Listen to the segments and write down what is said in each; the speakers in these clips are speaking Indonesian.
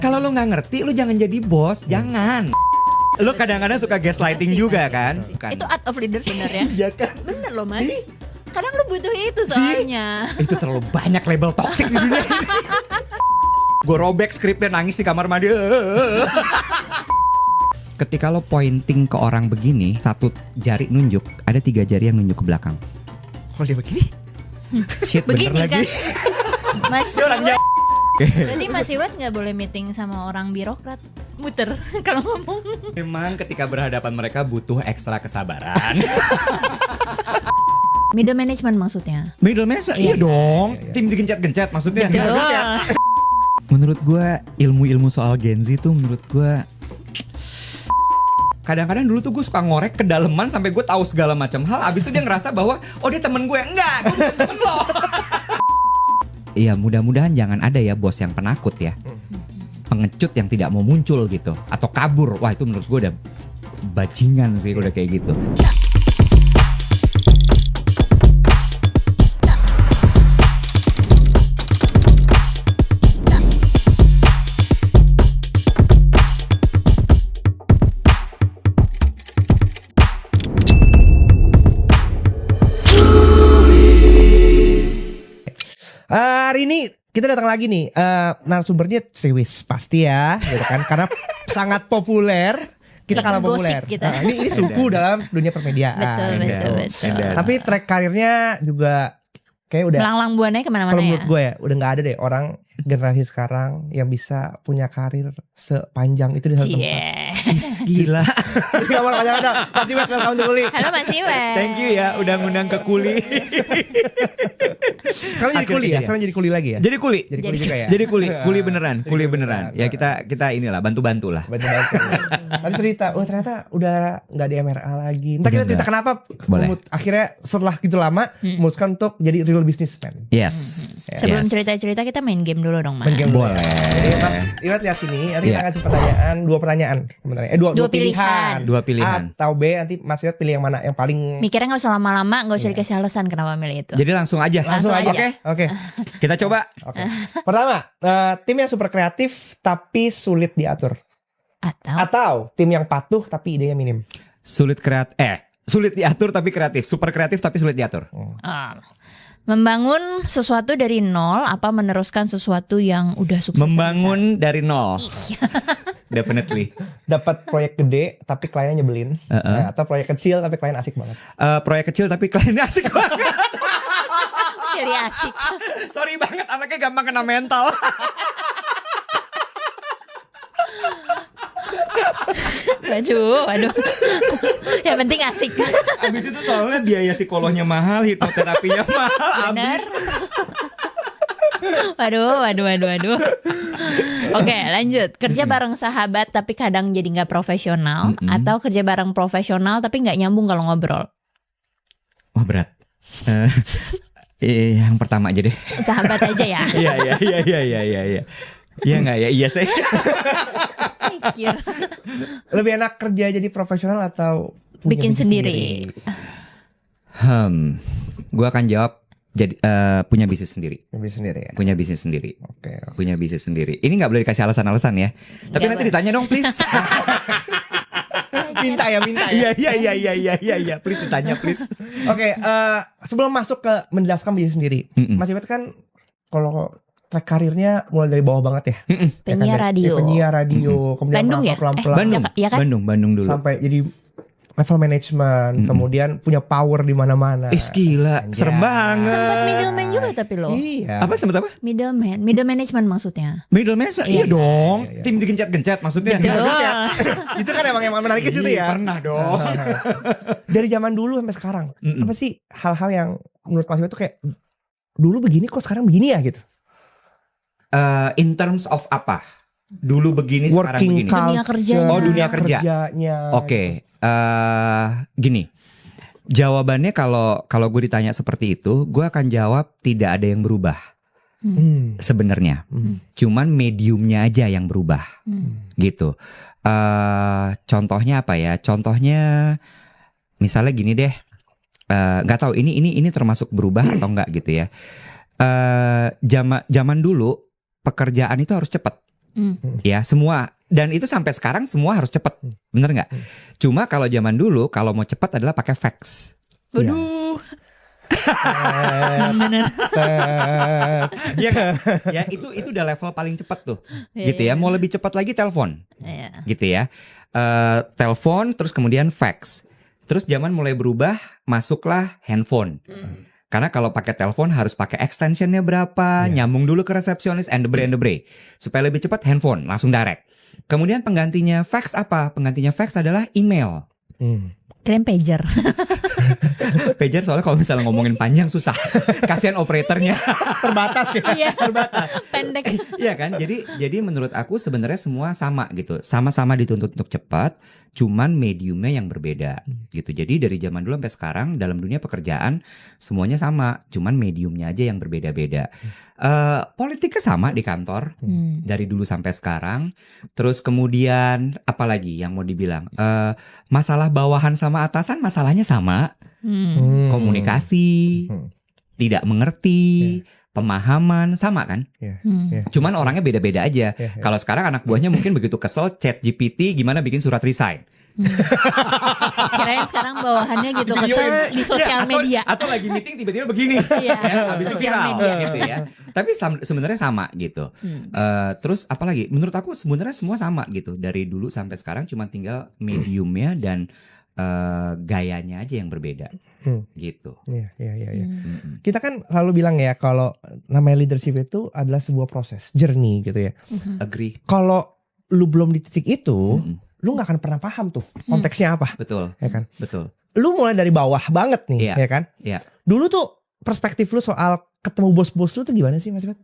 Kalau lo nggak ngerti, lo jangan jadi bos, jangan. Lo kadang-kadang suka gaslighting juga kan? Itu art of leader sebenarnya. Iya kan? Bener loh Mas. Kadang lu butuh itu soalnya. Itu terlalu banyak label toxic di dunia ini. Gue robek skripnya, nangis di kamar mandi. Ketika lo pointing ke orang begini, satu jari nunjuk, ada 3 jari yang nunjuk ke belakang. Kalau dia begini, Shit, Begini bener kan lagi. Mas Dia orang Iwat. Jadi Mas Iwat gak boleh meeting sama orang birokrat. Muter kalau ngomong. Memang ketika berhadapan mereka butuh ekstra kesabaran. Middle management maksudnya. Middle management, iya dong. Tim digencet-gencet maksudnya. Betul. Menurut gue ilmu-ilmu soal Gen Z tuh menurut gue kadang-kadang dulu tuh gue suka ngorek kedalaman sampai gue tahu segala macam hal. Abis itu dia ngerasa bahwa oh dia temen gue, enggak, gue bukan temen lo. Iya, mudah-mudahan jangan ada ya bos yang penakut ya, pengecut yang tidak mau muncul gitu atau kabur. Wah itu menurut gue udah bajingan sih udah kayak gitu. hari ini kita datang lagi nih, narasumbernya Triwis pasti ya, gitu kan? Karena sangat populer. Kita kalah Gosip populer. kita. Ini suku dalam dunia permediaan. Betul. Tapi track karirnya juga kayak udah. Melanglang buananya kemana-mana Kalau ya. menurut gue ya, udah nggak ada deh orang generasi sekarang yang bisa punya karir sepanjang itu di satu tempat. Gila. Gak mau ada. Pasti welcome to Kuli. Halo Mas Iwat. Thank you ya udah ngundang ke Kuli. Sekarang jadi Kuli ya? Sekarang jadi Kuli lagi ya? Jadi Kuli. Jadi Kuli juga ya? Jadi Kuli beneran. Ya kita inilah bantu-bantu lah. Bantu-bantu. Tadi cerita, ternyata udah nggak di MRA lagi. Ntar kita cerita kenapa akhirnya setelah gitu lama memutuskan untuk jadi real businessman. Yes. Sebelum cerita-cerita kita main game dulu dong Mas. Main game boleh. Jadi Mas Iwat lihat sini, nanti kita kasih pertanyaan, 2 pertanyaan sebenarnya. Dua pilihan. 2 pilihan. Atau B, nanti Mas Iwat pilih yang mana yang paling. Mikirnya gak usah lama-lama, gak usah dikasih alasan kenapa milih itu. Jadi langsung aja. Langsung aja. Oke. Kita coba. Oke. Pertama, tim yang super kreatif tapi sulit diatur. Atau tim yang patuh tapi idenya minim. Sulit diatur tapi kreatif. Super kreatif tapi sulit diatur. Membangun sesuatu dari nol apa meneruskan sesuatu yang udah sukses? Membangun dari nol. Definitely. Dapat proyek gede tapi kliennya nyebelin. Atau proyek kecil tapi klien asik banget. Proyek kecil tapi kliennya asik banget. Jadi asik. Sorry banget, anaknya gampang kena mental. Waduh. Yang penting asik. Abis itu soalnya biaya psikolognya mahal, hipnoterapinya mahal. Abis. Waduh. Oke, lanjut. Kerja bareng sahabat tapi kadang jadi nggak profesional, atau kerja bareng profesional tapi nggak nyambung kalau ngobrol. Wah berat. Yang pertama aja deh. Sahabat aja ya. Iya. Iya nggak ya? Iya saya. Mikir. Lebih enak kerja jadi profesional atau Bikin sendiri. Gue akan jawab jadi punya bisnis sendiri. Punya bisnis sendiri ya. Oke. Punya bisnis sendiri. Ini nggak boleh dikasih alasan-alasan ya. Tapi nanti ditanya dong please. minta ya. Iya. Please ditanya please. Oke, sebelum masuk ke menjelaskan bisnis sendiri, Mas Iwat kan kalau track karirnya mulai dari bawah banget ya. Penyiar radio. Kemudian Bandung ya? pelan-pelan Ya kan? Bandung dulu. sampai jadi level management, kemudian punya power di mana-mana. Gila, serem banget. Sempat middleman juga tapi lo. Iya. Apa sempat apa? Middle management maksudnya. Middle management? Iya dong. Tim digencet-gencet maksudnya. Itu kan emang menarik ke situ ya. Pernah dong. Dari zaman dulu sampai sekarang, apa sih hal-hal yang menurut Mas Iwat tuh kayak dulu begini kok sekarang begini ya gitu? In terms of apa? Dulu begini, sekarang begini. Dunia kerjanya. Oh, dunia kerja. Kerjanya. Oke. Gini. Jawabannya kalau gue ditanya seperti itu, gue akan jawab tidak ada yang berubah. Sebenarnya. Cuman mediumnya aja yang berubah. Gitu. Contohnya apa ya? Contohnya misalnya gini deh. Nggak tahu ini termasuk berubah atau enggak gitu ya. Zaman dulu pekerjaan itu harus cepat. Ya semua, dan itu sampai sekarang semua harus cepat, bener nggak? Cuma kalau zaman dulu kalau mau cepat adalah pakai fax. Waduh. Bener. Ya kan? Ya itu udah level paling cepat tuh, gitu ya. Mau lebih cepat lagi telepon, gitu ya. Telepon terus kemudian fax. Terus zaman mulai berubah, masuklah handphone. Karena kalau pakai telepon harus pakai extensionnya berapa, nyambung dulu ke resepsionis and the bre. Supaya lebih cepat handphone, langsung direct. Kemudian penggantinya fax apa? Penggantinya fax adalah email. Keren pager. Pager soalnya kalau misalnya ngomongin panjang susah. Kasihan operatornya. Terbatas ya. Iya. Terbatas. Pendek. Iya kan? Jadi menurut aku sebenarnya semua sama gitu. Sama-sama dituntut untuk cepat, cuman mediumnya yang berbeda gitu. Jadi dari zaman dulu sampai sekarang dalam dunia pekerjaan semuanya sama, cuman mediumnya aja yang berbeda-beda. Politiknya sama di kantor dari dulu sampai sekarang. Terus kemudian apalagi yang mau dibilang? Masalah bawahan sama atasan masalahnya sama. Komunikasi, tidak mengerti, pemahaman sama kan? Cuman orangnya beda-beda aja. Kalau sekarang anak buahnya mungkin begitu kesel chat GPT gimana bikin surat resign. Kirain sekarang bawahannya gitu kesel di sosial media. Atau lagi meeting tiba-tiba begini. Habis itu Sosial viral media. gitu ya. Tapi sebenarnya sama gitu. Terus apalagi menurut aku sebenarnya semua sama gitu. Dari dulu sampai sekarang cuma tinggal mediumnya dan gayanya aja yang berbeda gitu. Iya. Kita kan selalu bilang ya kalau namanya leadership itu adalah sebuah proses, journey gitu ya. Agree. Kalau lu belum di titik itu, lu nggak akan pernah paham tuh konteksnya apa. Betul. Ya kan? Betul. Lu mulai dari bawah banget nih, ya kan? Iya. Dulu tuh perspektif lu soal ketemu bos-bos lu tuh gimana sih, Mas Ibet?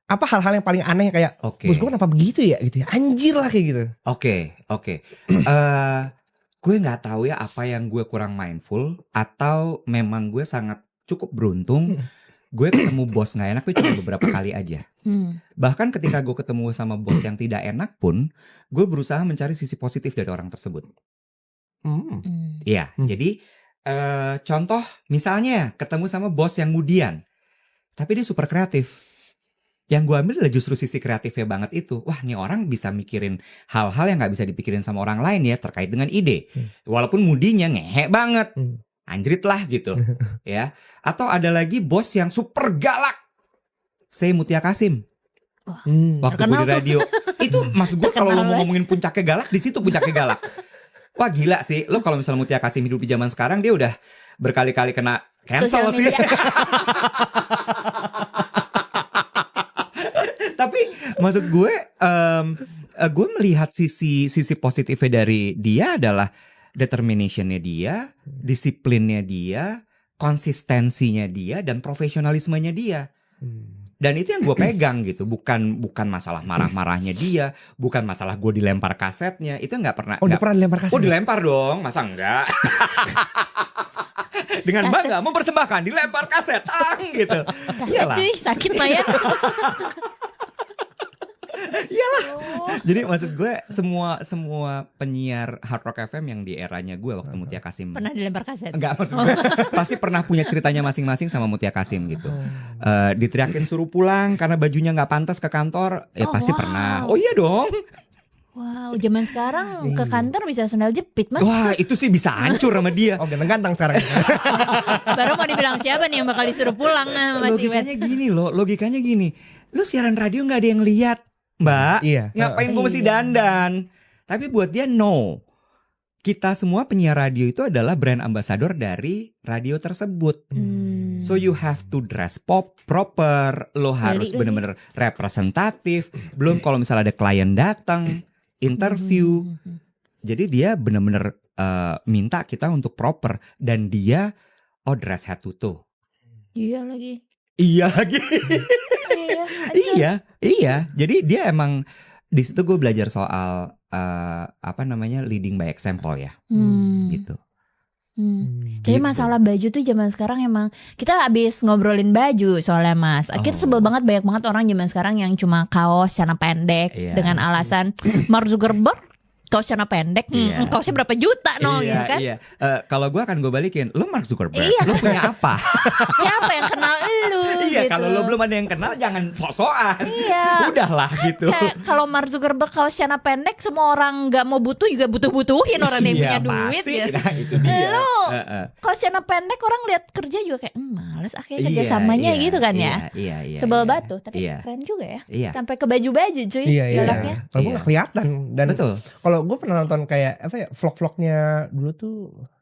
Apa hal-hal yang paling aneh kayak bos gue kenapa begitu ya gitu ya? Anjir lah kayak gitu. Oke. Gue nggak tahu ya apa yang gue kurang mindful atau memang gue sangat cukup beruntung. Gue ketemu bos nggak enak tuh cuma beberapa kali aja. Bahkan ketika gue ketemu sama bos yang tidak enak pun, gue berusaha mencari sisi positif dari orang tersebut. Iya, jadi contoh misalnya ketemu sama bos yang mudian, tapi dia super kreatif. Yang gue ambil adalah justru sisi kreatifnya banget itu. Wah, nih orang bisa mikirin hal-hal yang gak bisa dipikirin sama orang lain ya terkait dengan ide. Walaupun mudinya ngehe banget. Anjrit lah gitu. Ya. Atau ada lagi bos yang super galak. Saya Mutia Kasim. Waktu gue di radio. Itu maksud gue kalau lo mau ngomongin puncaknya galak, di situ puncaknya galak. Wah gila sih. Lo kalau misalnya Mutia Kasim hidup di zaman sekarang, dia udah berkali-kali kena cancel sih. Tapi maksud gue melihat sisi positifnya dari dia adalah determinationnya dia, disiplinnya dia, konsistensinya dia, dan profesionalismenya dia. Dan itu yang gue pegang gitu, bukan masalah marah-marahnya dia, bukan masalah gue dilempar kasetnya, itu nggak pernah. Oh, dia pernah dilempar kaset? Oh, dilempar dong, masa enggak? Dengan bangga mempersembahkan dilempar kaset, gitu. Kaset cuy, sakit lah ya. Iyalah. Jadi maksud gue semua penyiar Hard Rock FM yang di eranya gue waktu Mutia Kasim pernah dilempar kaset. Enggak, maksud gue pasti pernah punya ceritanya masing-masing sama Mutia Kasim gitu. Diteriakin suruh pulang karena bajunya nggak pantas ke kantor, ya pasti pernah. Oh iya dong. Wow, zaman sekarang ke kantor bisa sandal jepit, Mas. Wah, itu sih bisa hancur sama dia. Oh, ganteng sekarang. Baru mau dibilang siapa nih yang bakal disuruh pulang Mas Ibet. Logikanya gini. Lu siaran radio nggak ada yang lihat, Mbak. Iya. Ngapain gue mesti dandan? Tapi buat dia no. Kita semua penyiar radio itu adalah brand ambassador dari radio tersebut. So you have to dress proper. Lo harus bener-bener representatif. Belum kalau misalnya ada klien datang, interview. Jadi dia bener-bener minta kita untuk proper. Dan dia dress head to toe. Iya lagi. Iya. Jadi dia emang di situ gue belajar soal leading by example ya. Gitu. Jadi masalah baju tuh zaman sekarang emang kita habis ngobrolin baju soalnya Mas. Kita sebel banget banyak banget orang zaman sekarang yang cuma kaos celana pendek dengan alasan Mark Zuckerberg kaos celana pendek, Iya. kaosnya berapa juta gitu kan? Iya. Kalau gue akan gue balikin, lu Mark Zuckerberg, Iya. lu punya apa? Siapa yang kenal lu? Iya, gitu. kalau lu belum ada yang kenal jangan sok-sokan. Iya. Udahlah gitu. Kayak kalau Mark Zuckerberg kaos celana pendek, semua orang nggak mau butuh juga butuh-butuhin orang yang punya duit pasti. gitu. Nah, itu dia. Lu Heeh. kaos celana pendek orang lihat kerja juga kayak males akhirnya Iya, kerjasamanya iya, gitu kan ya. Iya. Sebel iya. batu, tapi Iya. keren juga ya. Iya. Sampai ke baju-baju cuy, Iya. galaknya. Kalau gue Iya. nggak kelihatan. Dan Betul. kalau gue pernah nonton kayak apa ya, vlog-vlognya dulu tuh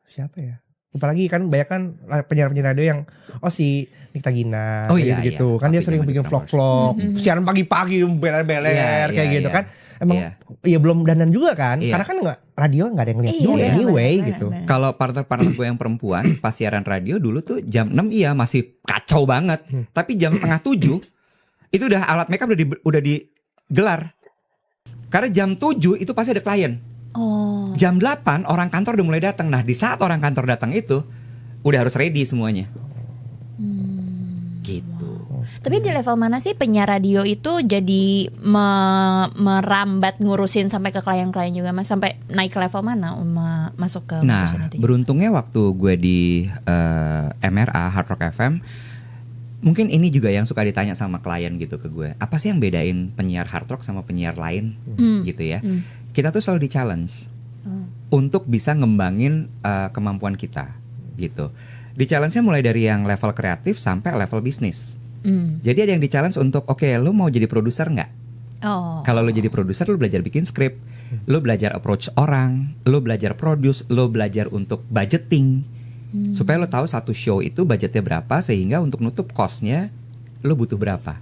siapa ya? Apalagi kan banyak kan penyiar-penyiar radio yang si Nikta Gina Oh, kayak iya, gitu-gitu. iya. Kan dia Tapi sering zaman bikin di vlog-vlog, Prambors. siaran pagi-pagi beler-beler Iya, kayak iya, gitu iya. kan. Emang Iya. ya belum dandan juga kan? Iya. Karena kan nggak radio nggak ada yang lihat Iya, juga benar, anyway benar, gitu. benar. Kalau partner-partner gue yang perempuan pas siaran radio dulu tuh jam 6 iya masih kacau banget. Tapi jam setengah 7 itu udah alat makeup udah digelar. Karena jam 7 itu pasti ada klien. Oh. Jam 8 orang kantor udah mulai datang. Nah, di saat orang kantor datang itu udah harus ready semuanya. Gitu. Tapi di level mana sih penyiar radio itu jadi merambat ngurusin sampai ke klien-klien juga Mas? Sampai naik level mana masuk ke Nah, ngurusin itu? beruntungnya waktu gue di MRA Hard Rock FM, mungkin ini juga yang suka ditanya sama klien gitu ke gue. Apa sih yang bedain penyiar hard rock sama penyiar lain gitu ya? Kita tuh selalu di-challenge untuk bisa ngembangin kemampuan kita gitu. Di-challenge-nya mulai dari yang level kreatif sampai level bisnis. Jadi ada yang di-challenge untuk oke, lu mau jadi produser nggak? Oh. Kalau lu jadi produser, lu belajar bikin skrip, lu belajar approach orang, lu belajar produce, lu belajar untuk budgeting, supaya lu tahu satu show itu budgetnya berapa, sehingga untuk nutup cost-nya lu butuh berapa.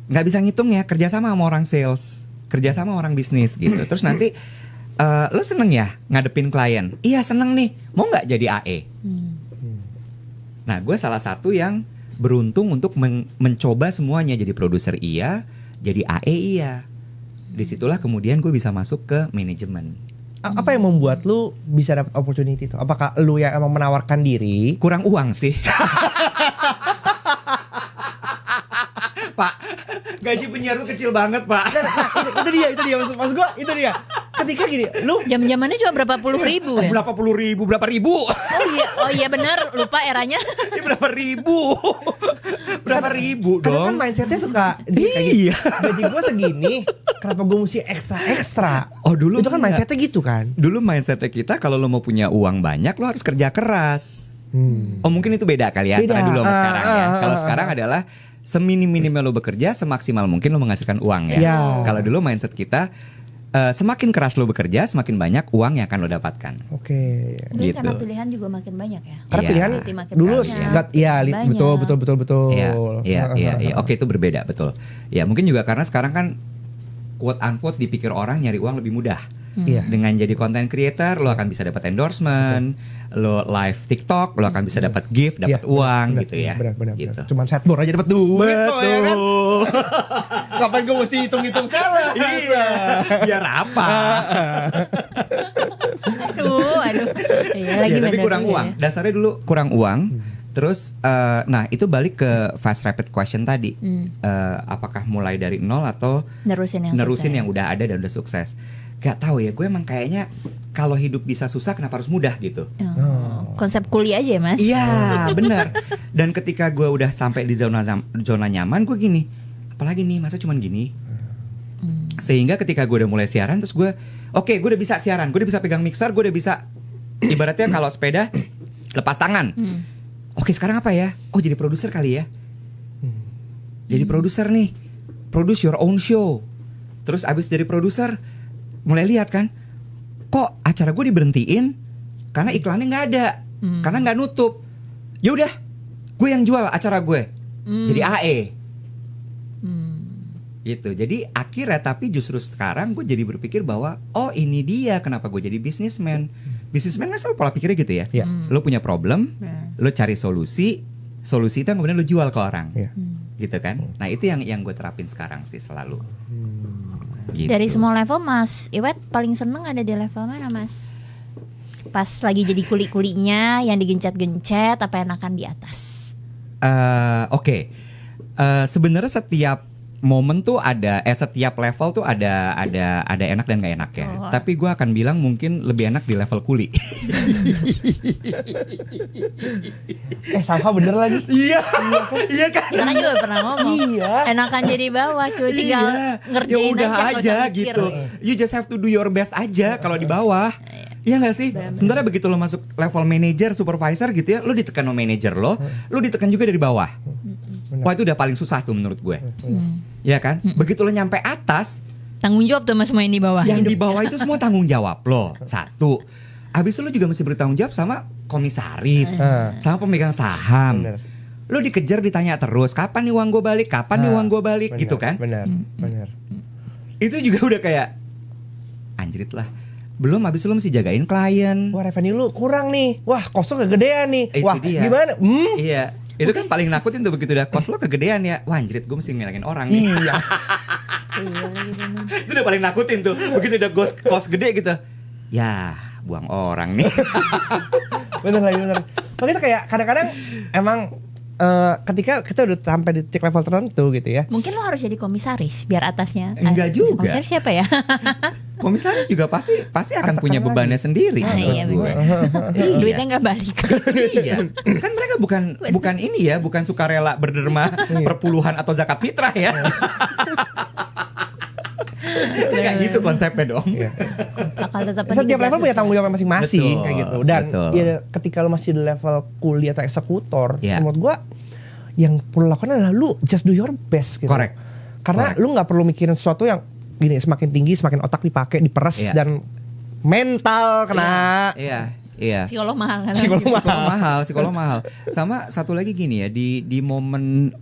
Nggak bisa ngitung ya, kerjasama sama orang sales, kerjasama sama orang bisnis gitu. Terus nanti lu seneng ya ngadepin klien? Iya seneng nih, mau nggak jadi AE? Nah, gue salah satu yang beruntung untuk mencoba semuanya. Jadi produser iya, jadi AE iya. Disitulah kemudian gue bisa masuk ke manajemen. Apa yang membuat lu bisa dapat opportunity itu? Apakah lu yang emang menawarkan diri? Kurang uang sih. Pak, gaji penyiar tuh kecil banget, Pak. itu dia maksud gua itu dia. Ketika gini, lu Jam-jamannya cuma berapa puluh ribu ya? Berapa puluh ribu, berapa ribu? Oh iya benar, lupa eranya. Ini berapa ribu? Berapa ribu kadang kan dong? mindsetnya suka Iya. gaji gua segini, kenapa gua mesti ekstra? Oh, dulu itu kan enggak. mindsetnya gitu kan. Dulu mindsetnya kita kalau lo mau punya uang banyak lo harus kerja keras. Oh mungkin itu beda kali ya Beda. antara dulu sama sekarang ya. Kalau ah. sekarang adalah seminim-minimnya lo bekerja, semaksimal mungkin lo menghasilkan uang ya. Ya. Kalau dulu mindset kita semakin keras lo bekerja, semakin banyak uang yang akan lo dapatkan. Oke. Mungkin Gitu. karena pilihan juga makin banyak ya. Karena Iya. pilihan Quality makin dulu banyak. nggak iya Banyak. betul. Iya. Oke, itu berbeda, betul. Ya, mungkin juga karena sekarang kan quote unquote dipikir orang nyari uang lebih mudah. Iya. Dengan jadi content creator, lo akan bisa dapat endorsement, lo live TikTok, lo akan bisa dapat gift, dapat Iya, uang benar, gitu ya. Benar. Gitu. Cuman setboard aja dapat duit tuh, ya kan? Betul. Ngapain gue mesti hitung-hitung salah? Iya. Biar apa? Aduh. Iya lagi Ya, tapi benar kurang juga uang. ya. Dasarnya dulu kurang uang. Terus, nah itu balik ke fast rapid question tadi. Apakah mulai dari nol atau Nerusin nerusin susah. yang udah ada dan udah sukses? Gak tahu ya. Gue emang kayaknya kalau hidup bisa susah, kenapa harus mudah gitu? Konsep kuliah aja ya Mas. Iya, benar. Dan ketika gue udah sampai di zona nyaman, gue gini. Apalagi nih, masa cuman gini? Sehingga ketika gue udah mulai siaran, terus gue, oke, gue udah bisa siaran, gue udah bisa pegang mixer, gue udah bisa, ibaratnya kalau sepeda lepas tangan. Oke, sekarang apa ya? Oh, jadi produser kali ya. Jadi produser nih, produce your own show. Terus abis dari produser, mulai lihat kan, kok acara gue diberhentiin karena iklannya nggak ada, karena nggak nutup. Ya udah, gue yang jual acara gue, jadi AE. Gitu. Jadi akhirnya tapi justru sekarang gue jadi berpikir bahwa oh ini dia kenapa gue jadi bisnismen. Bisnismen kan selalu pola pikirnya gitu ya. Iya. Lo punya problem, lo cari solusi itu yang kemudian lo jual ke orang. Iya. Gitu kan. Nah itu yang gue terapin sekarang sih selalu. Gitu. Dari semua level Mas Iwet paling seneng ada di level mana Mas? Pas lagi jadi kuli-kulinya yang digencet-gencet apa enakan di atas? Oke. Sebenarnya setiap momen tuh ada, setiap level tuh ada enak dan gak enak ya. Tapi gue akan bilang mungkin lebih enak di level kuli. Sama bener lagi. Iya, iya kan. Karena juga pernah ngomong. Iya. Enakan jadi bawah cuy, tinggal ngerjain ya udah aja, nggak usah mikir. gitu. You just have to do your best aja kalau di bawah. Iya gak sih? Sementara begitu lo masuk level manager, supervisor gitu ya, lo ditekan sama manager lo ditekan juga dari bawah. Wah itu udah paling susah tuh menurut gue. Ya kan? Begitu lo nyampe atas, Tanggung jawab tuh sama semua yang di bawah. yang di bawah itu semua tanggung jawab lo. Satu. Habis itu lo juga mesti bertanggung jawab sama komisaris, sama pemegang saham. Bener. Lo dikejar ditanya terus, kapan nih uang gue balik? Kapan nih uang gue balik? Bener, Gitu kan? Benar. Itu juga udah kayak anjrit lah. Belum habis itu lo mesti jagain klien. Wah revenue lu kurang nih. Wah cost lu kegedean nih. Itu Wah dia. gimana? Iya. Itu kan paling nakutin tuh begitu udah cost lo kegedean ya. Wah anjrit gue mesti ngilangin orang nih. Iya. Itu udah paling nakutin tuh. Begitu udah cost gede gitu. Ya buang orang nih. Bener lagi bener. Makanya kayak kadang-kadang emang ketika kita udah sampai di titik level tertentu gitu ya. Mungkin lo harus jadi komisaris biar atasnya. Enggak juga. Komisaris siapa ya? Komisaris juga pasti akan punya bebannya sendiri. Iya menurut gue. benar. Duitnya nggak balik. Iya. Kan mereka bukan ini ya, bukan sukarela berderma perpuluhan atau zakat fitrah ya. Kayak gitu konsepnya dong. Bakal tetap Setiap level punya tanggung jawab masing-masing Betul, kayak gitu. Dan betul. ya, ketika lu masih di level kuli atau eksekutor, Iya. menurut gua yang perlu lakukan adalah lu just do your best gitu. Correct. Karena lu nggak perlu mikirin sesuatu yang gini semakin tinggi semakin otak dipakai diperes Iya. dan mental kena. Iya. Psikolog mahal kan. Psikolog mahal. Sama satu lagi gini ya, di momen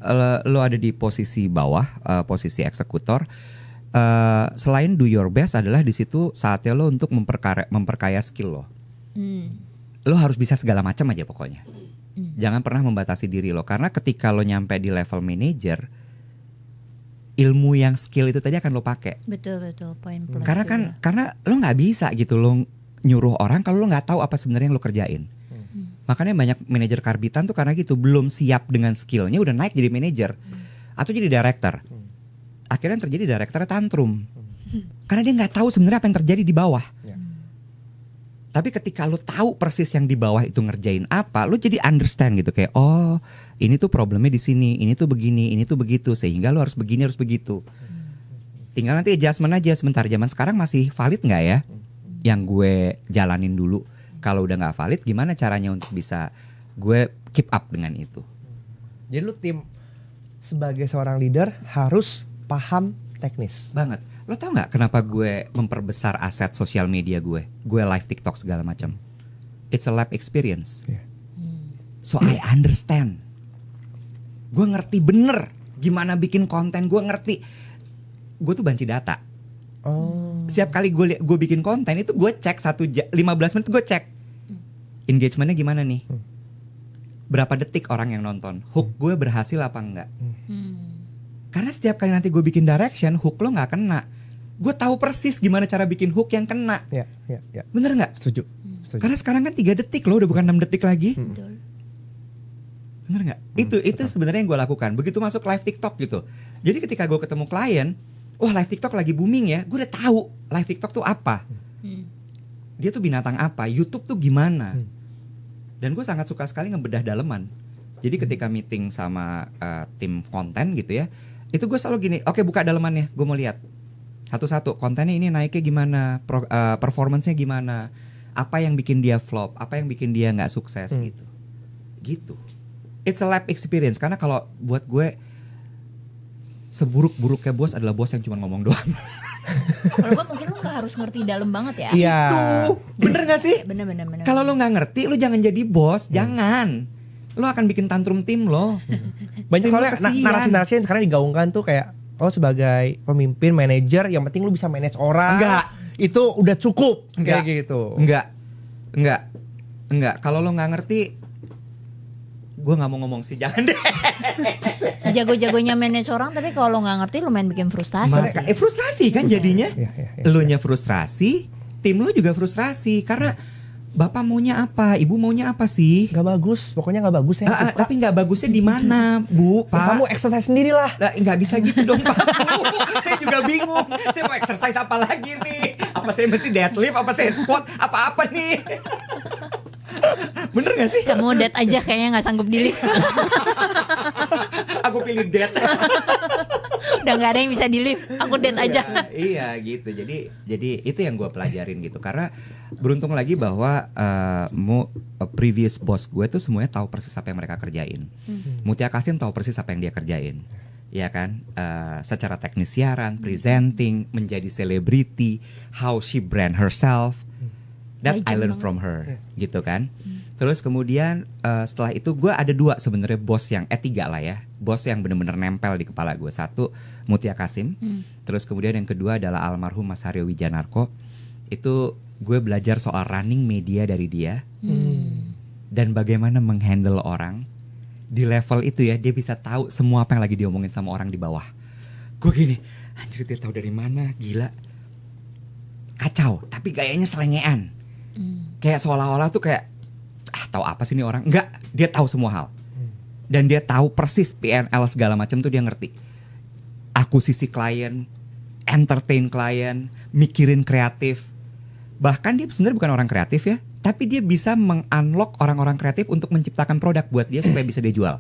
lo ada di posisi bawah, posisi eksekutor, selain do your best adalah di situ saatnya lo untuk memperkaya skill lo. Lo harus bisa segala macam aja pokoknya. Jangan pernah membatasi diri lo, karena ketika lo nyampe di level manager, ilmu yang skill itu tadi akan lo pakai. Betul poin plus. Karena lo nggak bisa gitu lo nyuruh orang kalau lo nggak tahu apa sebenarnya yang lo kerjain. Makanya banyak manajer karbitan tuh karena gitu, belum siap dengan skillnya udah naik jadi manajer atau jadi director. Akhirnya yang terjadi directornya tantrum karena dia nggak tahu sebenarnya apa yang terjadi di bawah. Tapi ketika lo tahu persis yang di bawah itu ngerjain apa, lo jadi understand gitu kayak oh ini tuh problemnya di sini, ini tuh begini, ini tuh begitu, sehingga lo harus begini harus begitu. Tinggal nanti adjustment aja. Sebentar, zaman sekarang masih valid nggak ya yang gue jalanin dulu? Kalau udah nggak valid, gimana caranya untuk bisa gue keep up dengan itu? Jadi lu tim sebagai seorang leader harus paham teknis. Banget. Lo tau nggak kenapa gue memperbesar aset sosial media gue? Gue live TikTok segala macam. It's a lab experience. So I understand. Gue ngerti bener gimana bikin konten. Gue ngerti. Gue tuh banci data. Setiap kali gue bikin konten itu gue cek 15 menit gue cek engagementnya gimana nih. Berapa detik orang yang nonton. Hook gue berhasil apa enggak. Karena setiap kali nanti gue bikin direction, hook lo gak kena. Gue tahu persis gimana cara bikin hook yang kena. Ya. Bener gak? Setuju. Karena sekarang kan 3 detik loh, udah bukan 6 detik lagi. Betul. Bener gak? Itu sebenarnya yang gue lakukan. Begitu masuk live TikTok gitu. Jadi ketika gue ketemu klien, wah live TikTok lagi booming ya, gue udah tahu live TikTok tuh apa. Dia tuh binatang apa, YouTube tuh gimana. Dan gue sangat suka sekali ngebedah daleman. Jadi ketika meeting sama tim konten gitu ya, itu gue selalu gini, oke buka dalemannya, gue mau lihat satu-satu kontennya ini naiknya gimana, performance-nya gimana, apa yang bikin dia flop, apa yang bikin dia nggak sukses gitu. It's a lab experience, karena kalau buat gue seburuk-buruknya bos adalah bos yang cuma ngomong doang. Kalau gue mungkin lo gak harus ngerti dalam banget ya. Iya. Tuh, bener gak sih? Bener. Kalau lo nggak ngerti, lo jangan jadi bos, jangan. Lo akan bikin tantrum tim lo. Banyak Tim lo soalnya kesian. narasi-narasi yang sekarang digaungkan tuh kayak sebagai pemimpin, manajer, yang penting lu bisa manage orang. Enggak. Itu udah cukup. Enggak. Kayak gitu. Enggak. Kalau lo nggak ngerti, gue nggak mau ngomong sih, jangan deh. Sejago-jagonya manage orang, tapi kalau lo nggak ngerti lo main bikin frustasi. Frustrasi kan jadinya. Iya. Lo nya frustrasi, tim lo juga frustrasi karena Bapak maunya apa? Ibu maunya apa sih? Gak bagus, pokoknya gak bagus ya. Tapi nggak bagusnya di mana, Bu, Pak? Kamu exercise sendiri lah. Nah, nggak bisa gitu dong, Pak. Saya juga bingung. Saya mau exercise apa lagi nih? Apa saya mesti deadlift? Apa saya squat? Apa nih? Bener gak sih? Kamu dead aja kayaknya nggak sanggup di lift. Aku pilih dead. Udah nggak ada yang bisa di lift. Aku dead aja. Iya gitu. Jadi itu yang gue pelajarin gitu. Karena beruntung lagi bahwa previous boss gue tuh semuanya tahu persis apa yang mereka kerjain. Mutia Kasim tahu persis apa yang dia kerjain. Ya kan, secara teknis siaran, presenting, menjadi selebriti, how she brand herself. That I learned from her, gitu kan. Terus kemudian setelah itu gue ada 2 sebenarnya bos yang 3 lah ya, bos yang benar-benar nempel di kepala gue. 1 Mutia Kasim, terus kemudian yang kedua adalah almarhum Mas Haryo Wijanarko. Itu gue belajar soal running media dari dia, dan bagaimana menghandle orang di level itu ya. Dia bisa tahu semua apa yang lagi diomongin sama orang di bawah. Gue gini, anjir dia tahu dari mana, gila. Kacau, tapi gayanya selengean. Kayak seolah-olah tuh kayak tahu apa sih nih orang? Enggak, dia tahu semua hal. Dan dia tahu persis PNL segala macam tuh dia ngerti. Akuisisi klien, entertain klien, mikirin kreatif. Bahkan dia sebenarnya bukan orang kreatif ya, tapi dia bisa meng-unlock orang-orang kreatif untuk menciptakan produk buat dia supaya bisa dia jual.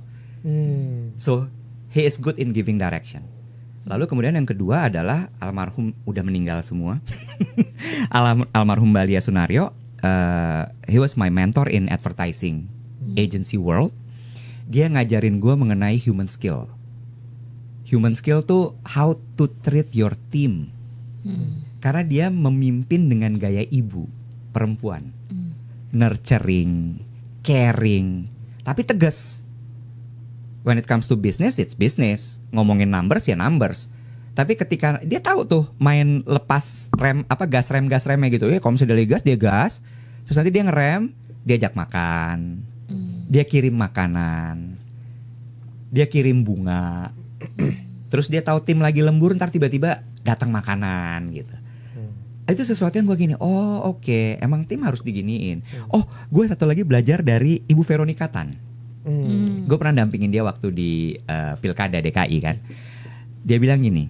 So, he is good in giving direction. Lalu kemudian yang kedua adalah almarhum, udah meninggal semua. Almarhum Balia Sunario. He was my mentor in advertising agency world. Dia ngajarin gue mengenai human skill. Human skill tuh how to treat your team. Karena dia memimpin dengan gaya ibu perempuan, nurturing, caring, tapi tegas. When it comes to business, it's business. Ngomongin numbers ya numbers. Tapi ketika dia tahu tuh main lepas rem, gas remnya gitu ya. Kalau misalnya dia gas. Terus nanti dia ngerem, dia ajak makan, dia kirim makanan, dia kirim bunga. Terus dia tahu tim lagi lembur, ntar tiba-tiba datang makanan gitu. Itu sesuatu yang gue gini, oh oke, emang tim harus diginiin. Oh, gue satu lagi belajar dari Ibu Veronica Tan. Gue pernah dampingin dia waktu di Pilkada DKI kan. Dia bilang gini,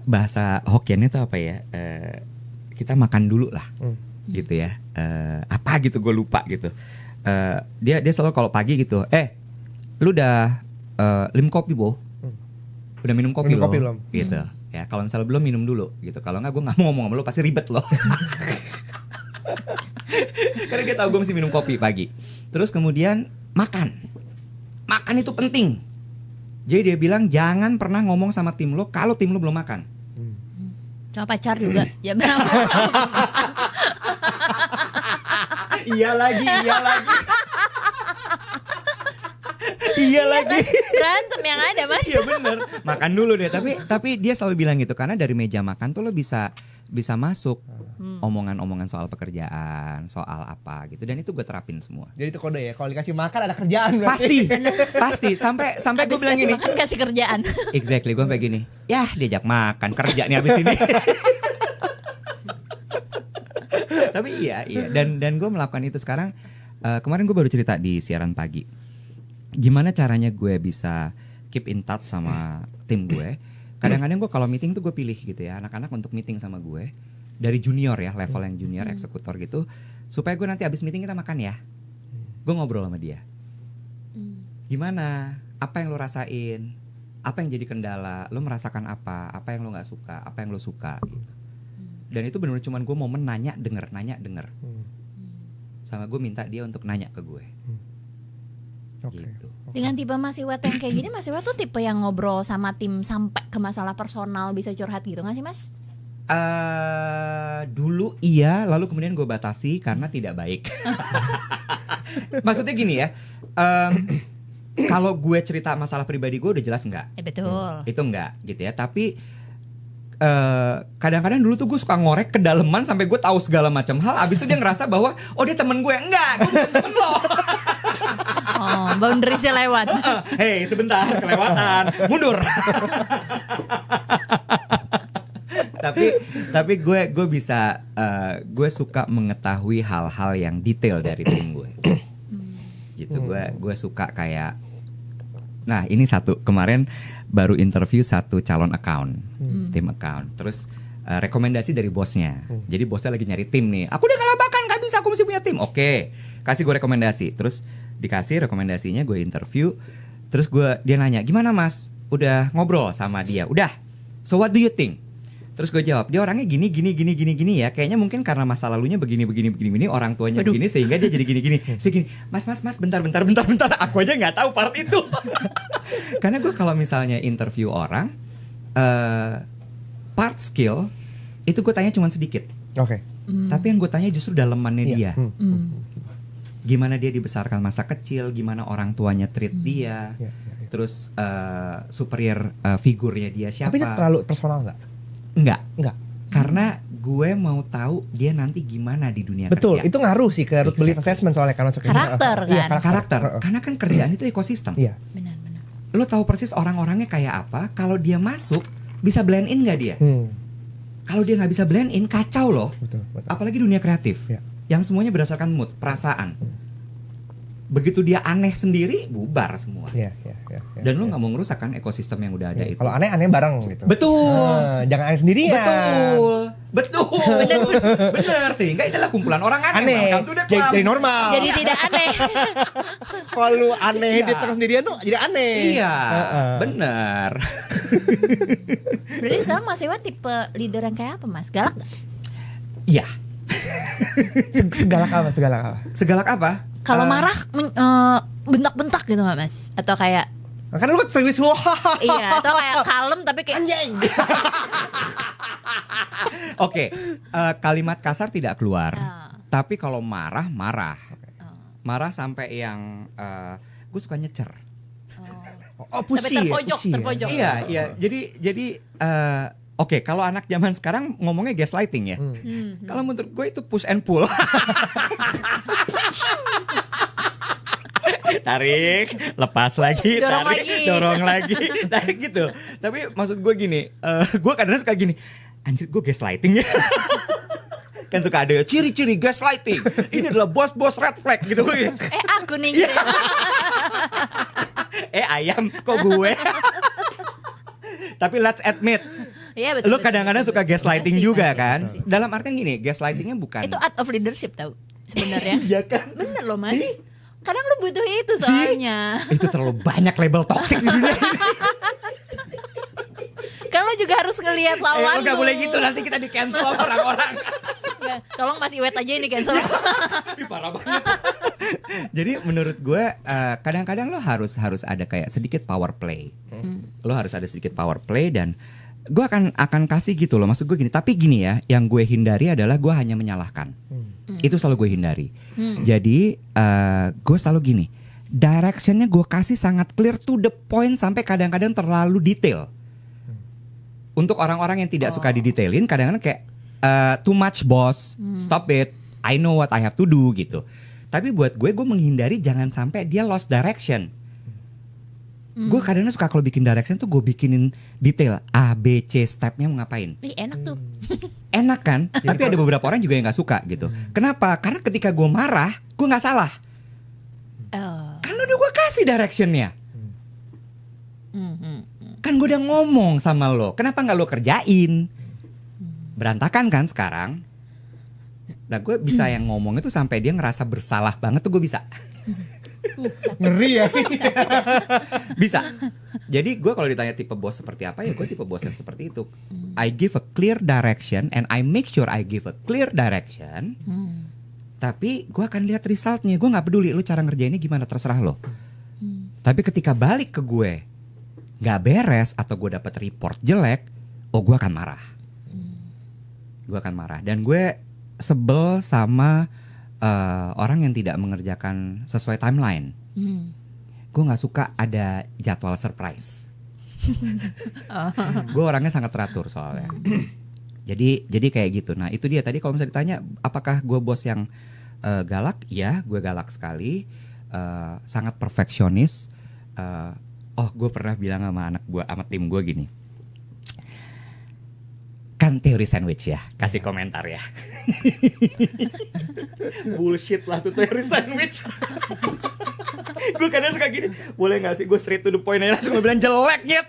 bahasa Hokkien itu apa ya? Kita makan dulu lah, gitu ya. Apa gitu gue lupa gitu. Dia selalu kalau pagi gitu, lu udah lim kopi Bo? Udah minum kopi belum? Gitu. Ya kalau misalnya belum, minum dulu gitu. Kalau nggak, gue nggak mau ngomong sama lu, pasti ribet loh. Karena dia tahu gue mesti minum kopi pagi. Terus kemudian makan itu penting. Jadi dia bilang jangan pernah ngomong sama tim lo kalau tim lo belum makan. Sama pacar juga. Ya berapa? Iya lagi. Iya lagi. Berantem yang ada Mas. Iya bener. Makan dulu deh. Tapi dia selalu bilang gitu, karena dari meja makan tuh lo bisa masuk omongan-omongan soal pekerjaan, soal apa gitu. Dan itu gue terapin semua. Jadi itu kode ya, kalau dikasih makan ada kerjaan berarti. Pasti. Sampai gue bilang gini. Makan kasih kerjaan. Exactly, gue kayak gini. Yah, diajak makan, kerja nih abis ini. Tapi iya. Dan gue melakukan itu sekarang. Kemarin gue baru cerita di siaran pagi. Gimana caranya gue bisa keep in touch sama tim gue. Kadang-kadang gue kalau meeting tuh gue pilih gitu ya anak-anak untuk meeting sama gue. Dari junior ya, level yang junior, eksekutor gitu. Supaya gue nanti abis meeting kita makan ya. Gue ngobrol sama dia. Gimana? Apa yang lo rasain? Apa yang jadi kendala? Lo merasakan apa? Apa yang lo gak suka? Apa yang lo suka? Gitu. Dan itu benar-benar cuman gue momen nanya denger. Sama gue minta dia untuk nanya ke gue. Gitu. Dengan tipe Mas Iwet yang kayak gini, Mas Iwet tuh tipe yang ngobrol sama tim sampai ke masalah personal, bisa curhat gitu gak sih Mas? Dulu iya, lalu kemudian gue batasi karena tidak baik. Maksudnya gini ya, kalau gue cerita masalah pribadi gue udah jelas enggak? Betul. Itu enggak gitu ya, tapi kadang-kadang dulu tuh gue suka ngorek kedalaman sampai gue tahu segala macam hal. Abis itu dia ngerasa bahwa oh dia temen gue, enggak, gue bukan temen lo. Oh, boundariesnya lewat. Hei, sebentar, kelewatan. Mundur. tapi gue bisa gue suka mengetahui hal-hal yang detail dari tim gue. Gitu gue suka kayak, nah ini satu kemarin baru interview satu calon account, tim account, terus rekomendasi dari bosnya. Jadi bosnya lagi nyari tim nih. Aku udah kelabakan, gak bisa, aku mesti punya tim. Oke, kasih gue rekomendasi. Terus dikasih rekomendasinya, gue interview. Terus dia nanya, gimana mas? Udah ngobrol sama dia? Udah. So what do you think? Terus gue jawab, dia orangnya gini ya. Kayaknya mungkin karena masa lalunya begini, orang tuanya begini sehingga dia jadi gini. Segini, mas, bentar. Aku aja nggak tahu part itu. Karena gue kalau misalnya interview orang, part skill itu gue tanya cuma sedikit. Oke. Tapi yang gue tanya justru dalemannya dia. Gimana dia dibesarkan masa kecil, gimana orang tuanya treat dia, terus superior figurnya dia siapa. Tapi itu terlalu personal nggak? Enggak. Karena gue mau tahu dia nanti gimana di dunia betul, kerja. itu ngaruh sih ke root belief assessment soalnya kan. Karakter kan. Iya, karakter. Karena kan kerjaan itu ekosistem. Iya. Benar. Lo tahu persis orang-orangnya kayak apa. Kalau dia masuk bisa blend in nggak dia? Kalau dia nggak bisa blend in, kacau loh. Betul. Apalagi dunia kreatif. Ya. Yang semuanya berdasarkan mood, perasaan. Begitu dia aneh sendiri, bubar semua. Iya. Dan lo nggak mau ngerusak kan ekosistem yang udah ada itu. Kalau aneh bareng gitu. Betul. Jangan aneh sendirian. Betul. Bener. Sehingga ini adalah kumpulan orang aneh. Welcome to the club. Jadi normal. Jadi tidak aneh. Kalau lu aneh di terus sendirian tuh jadi aneh. Iya. Bener. Berarti sekarang Mas Iwan tipe leader yang kayak apa Mas? Galak gak? Iya. Segalak apa? Kalau marah bentak-bentak gitu gak Mas? Atau kayak Kan lu serius. iya, atau kayak kalem tapi kayak anjing. Oke, kalimat kasar tidak keluar. Tapi kalau marah. Marah sampai yang gue suka nyecer. Pusing. Terpojok. Iya. Jadi oke, kalau anak zaman sekarang ngomongnya gaslighting ya. Kalau menurut gue itu push and pull. Tarik, lepas lagi, dorong lagi, tarik gitu. Tapi maksud gue gini, gue kadang suka gini, anjir gue gaslighting ya. Kan suka ada ciri-ciri gaslighting. Ini adalah bos-bos red flag gitu. Aku nih gitu. Ayam kok gue. Tapi let's admit, iya, betul, lu kadang-kadang suka gaslighting juga masih, kan. Dalam artian gini, gaslightingnya bukan. Itu art of leadership tau sebenarnya. Iya kan? Bener loh Mas. Kadang lu butuh itu soalnya. Itu terlalu banyak label toxic di dunia ini. Kan lu juga harus ngelihat lawan lu gak boleh gitu, nanti kita di cancel orang-orang. Ya, tolong Mas Iwet aja ini cancel. Parah banget. Jadi menurut gue kadang-kadang lo harus ada kayak sedikit power play. Lo harus ada sedikit power play dan gue akan kasih gitu loh. Maksud gue gini, tapi gini ya, yang gue hindari adalah gue hanya menyalahkan. Itu selalu gue hindari. Jadi gue selalu gini, directionnya gue kasih sangat clear to the point sampai kadang-kadang terlalu detail. Untuk orang-orang yang tidak suka didetailin, kadang-kadang kayak too much boss, stop it, I know what I have to do gitu. Tapi buat gue menghindari jangan sampai dia lost direction. Gue kadang-kadang suka kalau bikin direction tuh gue bikinin detail A, B, C stepnya mau ngapain. Enak tuh. Enak kan? Tapi ada beberapa orang juga yang gak suka gitu. Kenapa? Karena ketika gue marah, gue gak salah. Kan udah gue kasih directionnya. Kan gue udah ngomong sama lo, kenapa gak lo kerjain? Berantakan kan sekarang. Nah gue bisa yang ngomong itu sampai dia ngerasa bersalah banget tuh gue bisa. Ngeri ya. Bisa. Jadi gue kalau ditanya tipe bos seperti apa, ya gue tipe bos yang seperti itu. I give a clear direction and I make sure I give a clear direction. Tapi gue akan lihat resultnya. Gue gak peduli lu cara ngerjainnya gimana, terserah lo. Tapi ketika balik ke gue gak beres atau gue dapet report jelek, gue akan marah. Gue akan marah. Dan gue sebel sama orang yang tidak mengerjakan sesuai timeline. Gue gak suka ada jadwal surprise. Gue orangnya sangat teratur soalnya. Jadi kayak gitu. Nah itu dia tadi kalau misalnya ditanya apakah gue bos yang galak? Ya gue galak sekali. Sangat perfeksionis. Gue pernah bilang sama anak gue, sama tim gue gini. Kan teori sandwich ya, kasih komentar ya. Bullshit lah tuh teori sandwich. Gue kadang suka gini, boleh gak sih gue straight to the point aja langsung bilang jelek nyet.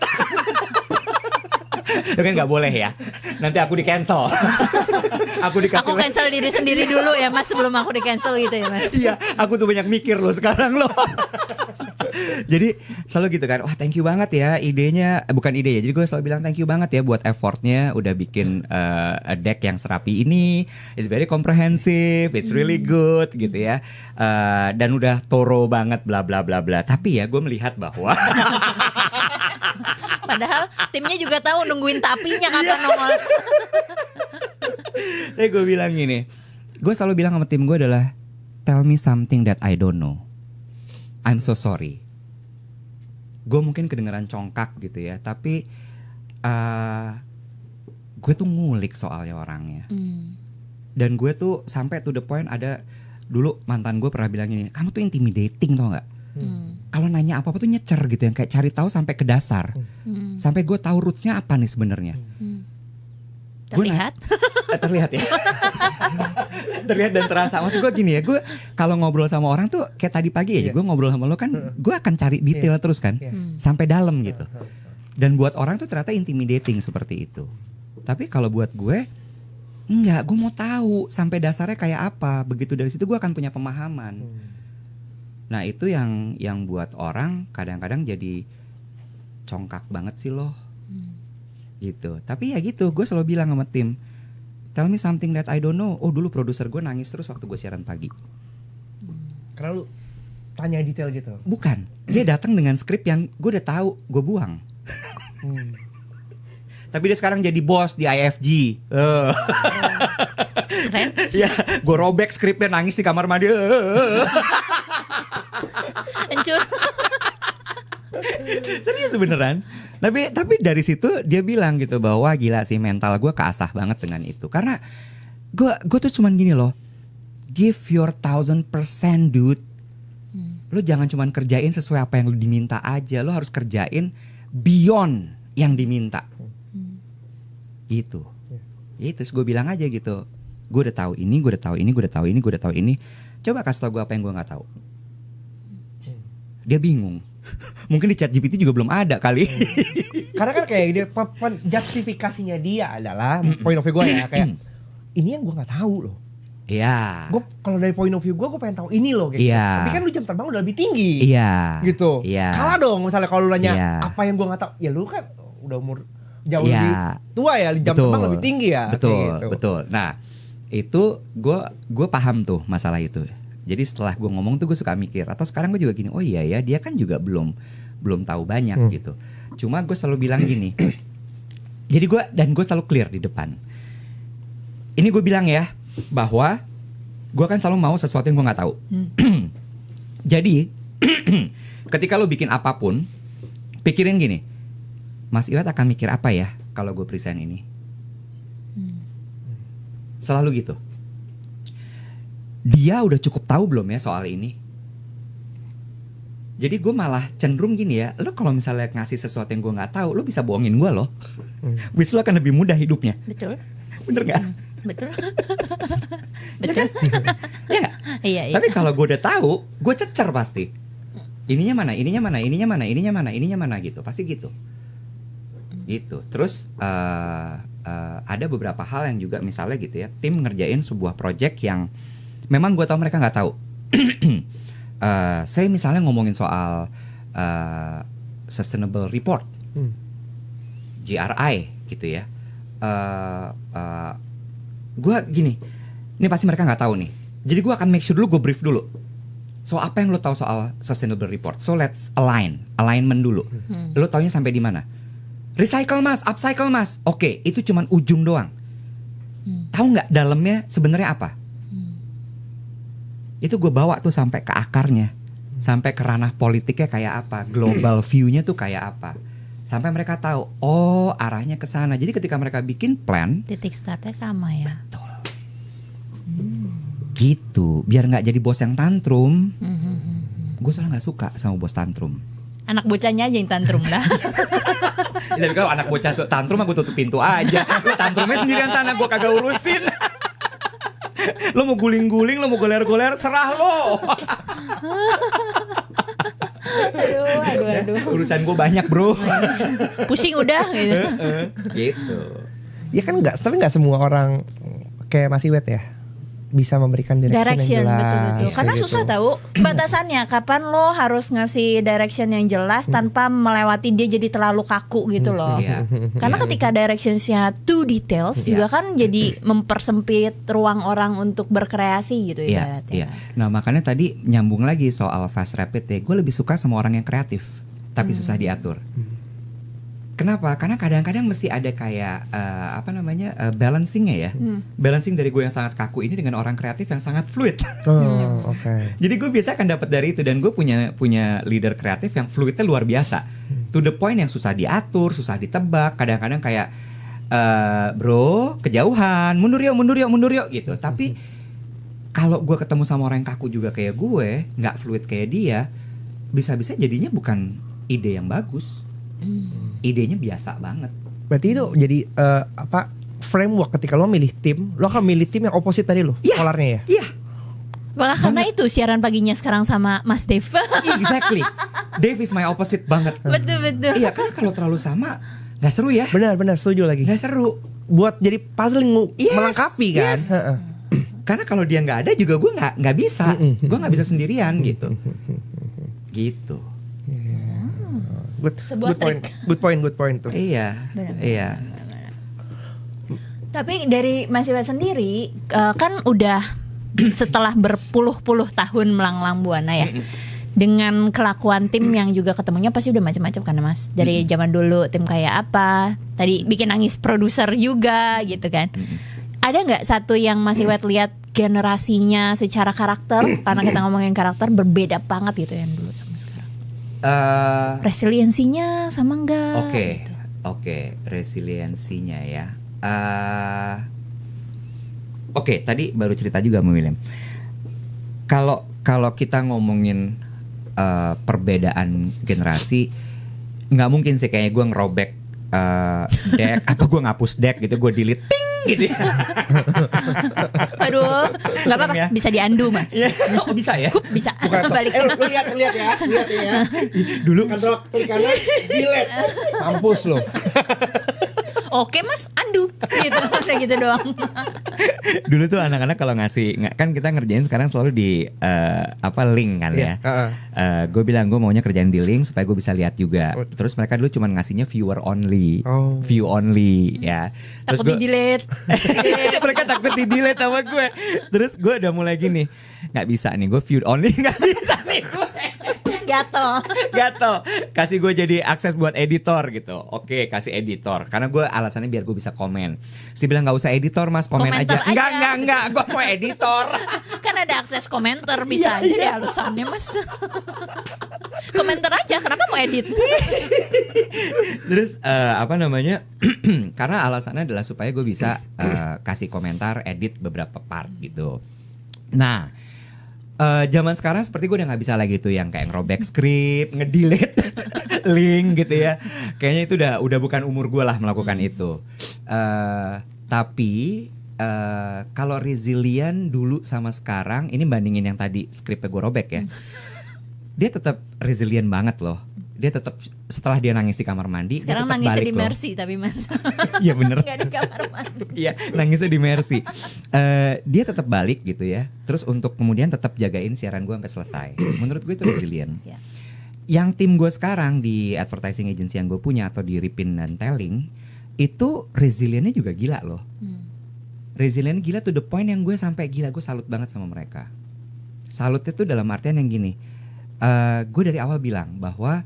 Itu kan gak boleh ya. Nanti aku di cancel. Aku cancel diri sendiri dulu ya Mas, sebelum aku di cancel gitu ya Mas. Iya, aku tuh banyak mikir loh sekarang loh. Jadi selalu gitu kan, wah thank you banget ya idenya, bukan ide ya. Jadi gue selalu bilang thank you banget ya buat effortnya udah bikin deck yang serapi ini. It's very comprehensive, it's really good gitu ya. Dan udah thorough banget bla bla bla bla. Tapi ya gue melihat bahwa padahal timnya juga tahu nungguin tapinya kapan nongol. Tapi gue bilang gini, gue selalu bilang sama tim gue adalah tell me something that I don't know. I'm so sorry. Gue mungkin kedengeran congkak gitu ya, tapi gue tuh ngulik soalnya orangnya. Dan gue tuh sampai to the point, ada dulu mantan gue pernah bilang gini, kamu tuh intimidating tau gak? Kalau nanya apa-apa tuh nyecer gitu, yang kayak cari tahu sampai ke dasar. Sampai gue tahu rootsnya apa nih sebenarnya. Terlihat? Terlihat ya. Terlihat dan terasa. Maksud gue gini ya, gue kalau ngobrol sama orang tuh kayak tadi pagi aja, gue ngobrol sama lo kan, gue akan cari detail terus kan, sampai dalam gitu. Dan buat orang tuh ternyata intimidating seperti itu. Tapi kalau buat gue, enggak, gue mau tahu sampai dasarnya kayak apa. Begitu dari situ gue akan punya pemahaman. Nah itu yang buat orang kadang-kadang jadi congkak banget sih loh. Gitu. Tapi ya gitu, gue selalu bilang sama tim, tell me something that I don't know. Oh dulu produser gue nangis terus waktu gue siaran pagi. Karena lu tanya detail gitu. Bukan, dia datang dengan skrip yang gue udah tahu, gue buang. Tapi dia sekarang jadi bos di IFG. Keren. Ya, gue robek skripnya, nangis di kamar mandi. Hancur. Serius beneran. Tapi dari situ dia bilang gitu bahwa gila sih mental gue keasah banget dengan itu. Karena gue tuh cuman gini loh, give your 1000%, dude. Lo jangan cuman kerjain sesuai apa yang lo diminta aja. Lo harus kerjain beyond yang diminta. Gitu. Itu gue bilang aja gitu. Gue udah tahu ini, gue udah tahu ini, gue udah tahu ini, gue udah tahu ini. Coba kasih tau gue apa yang gue nggak tahu. Dia bingung. Mungkin di ChatGPT juga belum ada kali. Karena kan kayak dia justifikasinya dia adalah point of view gue ya, kayak ini yang gue nggak tahu loh. Iya. Gue kalau dari point of view gue pengen tahu ini loh. Kayak gitu. Tapi kan lu jam terbang udah lebih tinggi. Iya. Gitu. Iya. Kalah dong misalnya kalau lu nanya apa yang gue nggak tahu. Ya lu kan udah umur jauh lebih tua ya, jam terbang lebih tinggi ya. Betul, gitu. betul. Nah itu gue paham tuh masalah itu. Jadi setelah gue ngomong tuh gue suka mikir. Atau sekarang gue juga gini, oh iya ya dia kan juga belum tahu banyak gitu. Cuma gue selalu bilang gini. Jadi gue selalu clear di depan. Ini gue bilang ya, bahwa gue kan selalu mau sesuatu yang gue nggak tahu. Jadi ketika lo bikin apapun, pikirin gini, Mas Iwat akan mikir apa ya kalau gue present ini. Selalu gitu. Dia udah cukup tahu belum ya soal ini? Jadi gue malah cenderung gini ya, lo kalau misalnya ngasih sesuatu yang gue nggak tahu, lo bisa bohongin gue loh. Which lo akan lebih mudah hidupnya. Betul. Bener nggak? Betul. Betul. Ya nggak? Iya. Tapi kalau gue udah tahu, gue cecer pasti. Ininya mana, ininya mana, ininya mana, ininya mana, ininya mana gitu. Pasti gitu. Gitu. Terus ada beberapa hal yang juga misalnya gitu ya, tim ngerjain sebuah project yang memang gue tahu mereka nggak tahu. Saya misalnya ngomongin soal sustainable report, GRI gitu ya. Gue gini, ini pasti mereka nggak tahu nih. Jadi gue akan make sure dulu, gue brief dulu. So apa yang lo tahu soal sustainable report? So let's alignment dulu. Lo taunya sampai di mana? Recycle mas, upcycle mas. Oke, itu cuman ujung doang. Tahu nggak dalamnya sebenarnya apa? Itu gue bawa tuh sampai ke akarnya, sampai ke ranah politiknya kayak apa, global view-nya tuh kayak apa, sampai mereka tahu, oh arahnya ke sana. Jadi ketika mereka bikin plan, titik startnya sama ya. Betul. Gitu, biar nggak jadi bos yang tantrum. Gue soalnya nggak suka sama bos tantrum. Anak bocahnya aja yang tantrum dah. Tapi kalau anak bocah tuh tantrum, aku tutup pintu aja. Lo tantrumnya sendirian sana, gue kagak urusin. Lo mau guling-guling, lo mau goler-goler, serah lo. Aduh. Urusan gue banyak, bro. Pusing udah gitu. Gitu. Ya kan tapi nggak semua orang kayak Mas Iwet ya bisa memberikan direction yang jelas. Betul. Karena gitu. susah tahu batasannya kapan lo harus ngasih direction yang jelas tanpa melewati dia jadi terlalu kaku gitu loh. Iya. Karena ketika directionsnya too details juga kan jadi mempersempit ruang orang untuk berkreasi gitu ibaratnya. Iya. Nah makanya tadi nyambung lagi soal fast rapid ya. Gue lebih suka sama orang yang kreatif tapi susah diatur. Kenapa? Karena kadang-kadang mesti ada kayak balancingnya ya. Balancing dari gue yang sangat kaku ini dengan orang kreatif yang sangat fluid. Oke. Jadi gue biasa akan dapat dari itu, dan gue punya leader kreatif yang fluidnya luar biasa. To the point yang susah diatur, susah ditebak. Kadang-kadang kayak bro kejauhan, mundur yuk gitu. Tapi kalau gue ketemu sama orang yang kaku juga kayak gue, nggak fluid kayak dia, bisa-bisa jadinya bukan ide yang bagus. Idenya biasa banget. Berarti itu jadi framework ketika lo milih tim, lo akan milih tim yang opposite tadi lo, polarnya ya. Iya. Maka karena itu siaran paginya sekarang sama Mas Dev. Exactly. Dave is my opposite banget. Betul. Iya, karena kalau terlalu sama nggak seru ya. Benar, setuju lagi. Nggak seru. Buat jadi puzzle melengkapi kan. Yes. Karena kalau dia nggak ada juga gue nggak bisa. Gue nggak bisa sendirian gitu. Gitu. Sebuah Good point tuh. Iya. Benar. Iya. Tapi dari Mas Iwet sendiri kan udah setelah berpuluh-puluh tahun melanglang buana ya. Dengan kelakuan tim yang juga ketemunya pasti udah macam-macam kan Mas. Dari zaman dulu tim kayak apa? Tadi bikin nangis produser juga gitu kan. Ada nggak satu yang Mas Iwet lihat generasinya secara karakter, karena kita ngomongin karakter berbeda banget gitu yang dulu sama sekarang. Resiliensinya sama enggak? Oke, resiliensinya ya. Oke, tadi baru cerita juga sama William. Kalau kita ngomongin perbedaan generasi, nggak mungkin sih kayaknya gue ngerobek deck, apa gue ngapus deck gitu, gue delete ting gitu ya. Aduh, nggak apa-apa, ya. bisa diandu Mas. Oh bisa ya? Bisa balik. Lu lihat ya. Dulu kontrol klik kanan, delete. Mampus lo. Oke Mas, andu gitu, udah gitu doang. Dulu tuh anak-anak kalau kan kita ngerjain sekarang selalu di link kan ya. Gue bilang gue maunya kerjain di link supaya gue bisa lihat juga. Terus mereka dulu cuma ngasihnya viewer only, view only ya. Terus Takut di-delete. Mereka takut di-delete sama gue. Terus gue udah mulai gini, nggak bisa nih gue view only, nggak bisa nih gue. Gatel. Kasih gue jadi akses buat editor gitu. Oke, kasih editor. Karena gue alasannya biar gue bisa komen. Terus dia bilang nggak usah editor Mas, komen aja. Enggak. Gue mau editor. Kan ada akses komentar, bisa aja deh alasannya Mas. Komentar aja, kenapa mau edit? Terus karena alasannya adalah supaya gue bisa kasih komentar, edit beberapa part gitu. Nah, zaman sekarang seperti gue udah nggak bisa lagi tuh yang kayak ngerobek skrip, ngedelete link gitu ya. Kayaknya itu udah bukan umur gue lah melakukan itu. Tapi kalau resilient dulu sama sekarang, ini bandingin yang tadi skripnya gue robek ya. Dia tetap resilient banget loh. Dia tetap, setelah dia nangis di kamar mandi, sekarang dia tetap nangisnya balik di loh. Mercy tapi Mas. Iya bener. Nggak di kamar mandi. Iya, nangisnya di Mercy. Dia tetap balik gitu ya. Terus untuk kemudian tetap jagain siaran gue sampai selesai. Menurut gue itu resilient. Yeah. Yang tim gue sekarang di advertising agency yang gue punya atau di Ripin dan Telling, itu resilientnya juga gila loh. Resilient gila to the point yang gue sampai gila, gue salut banget sama mereka. Salutnya tuh dalam artian yang gini. Gue dari awal bilang bahwa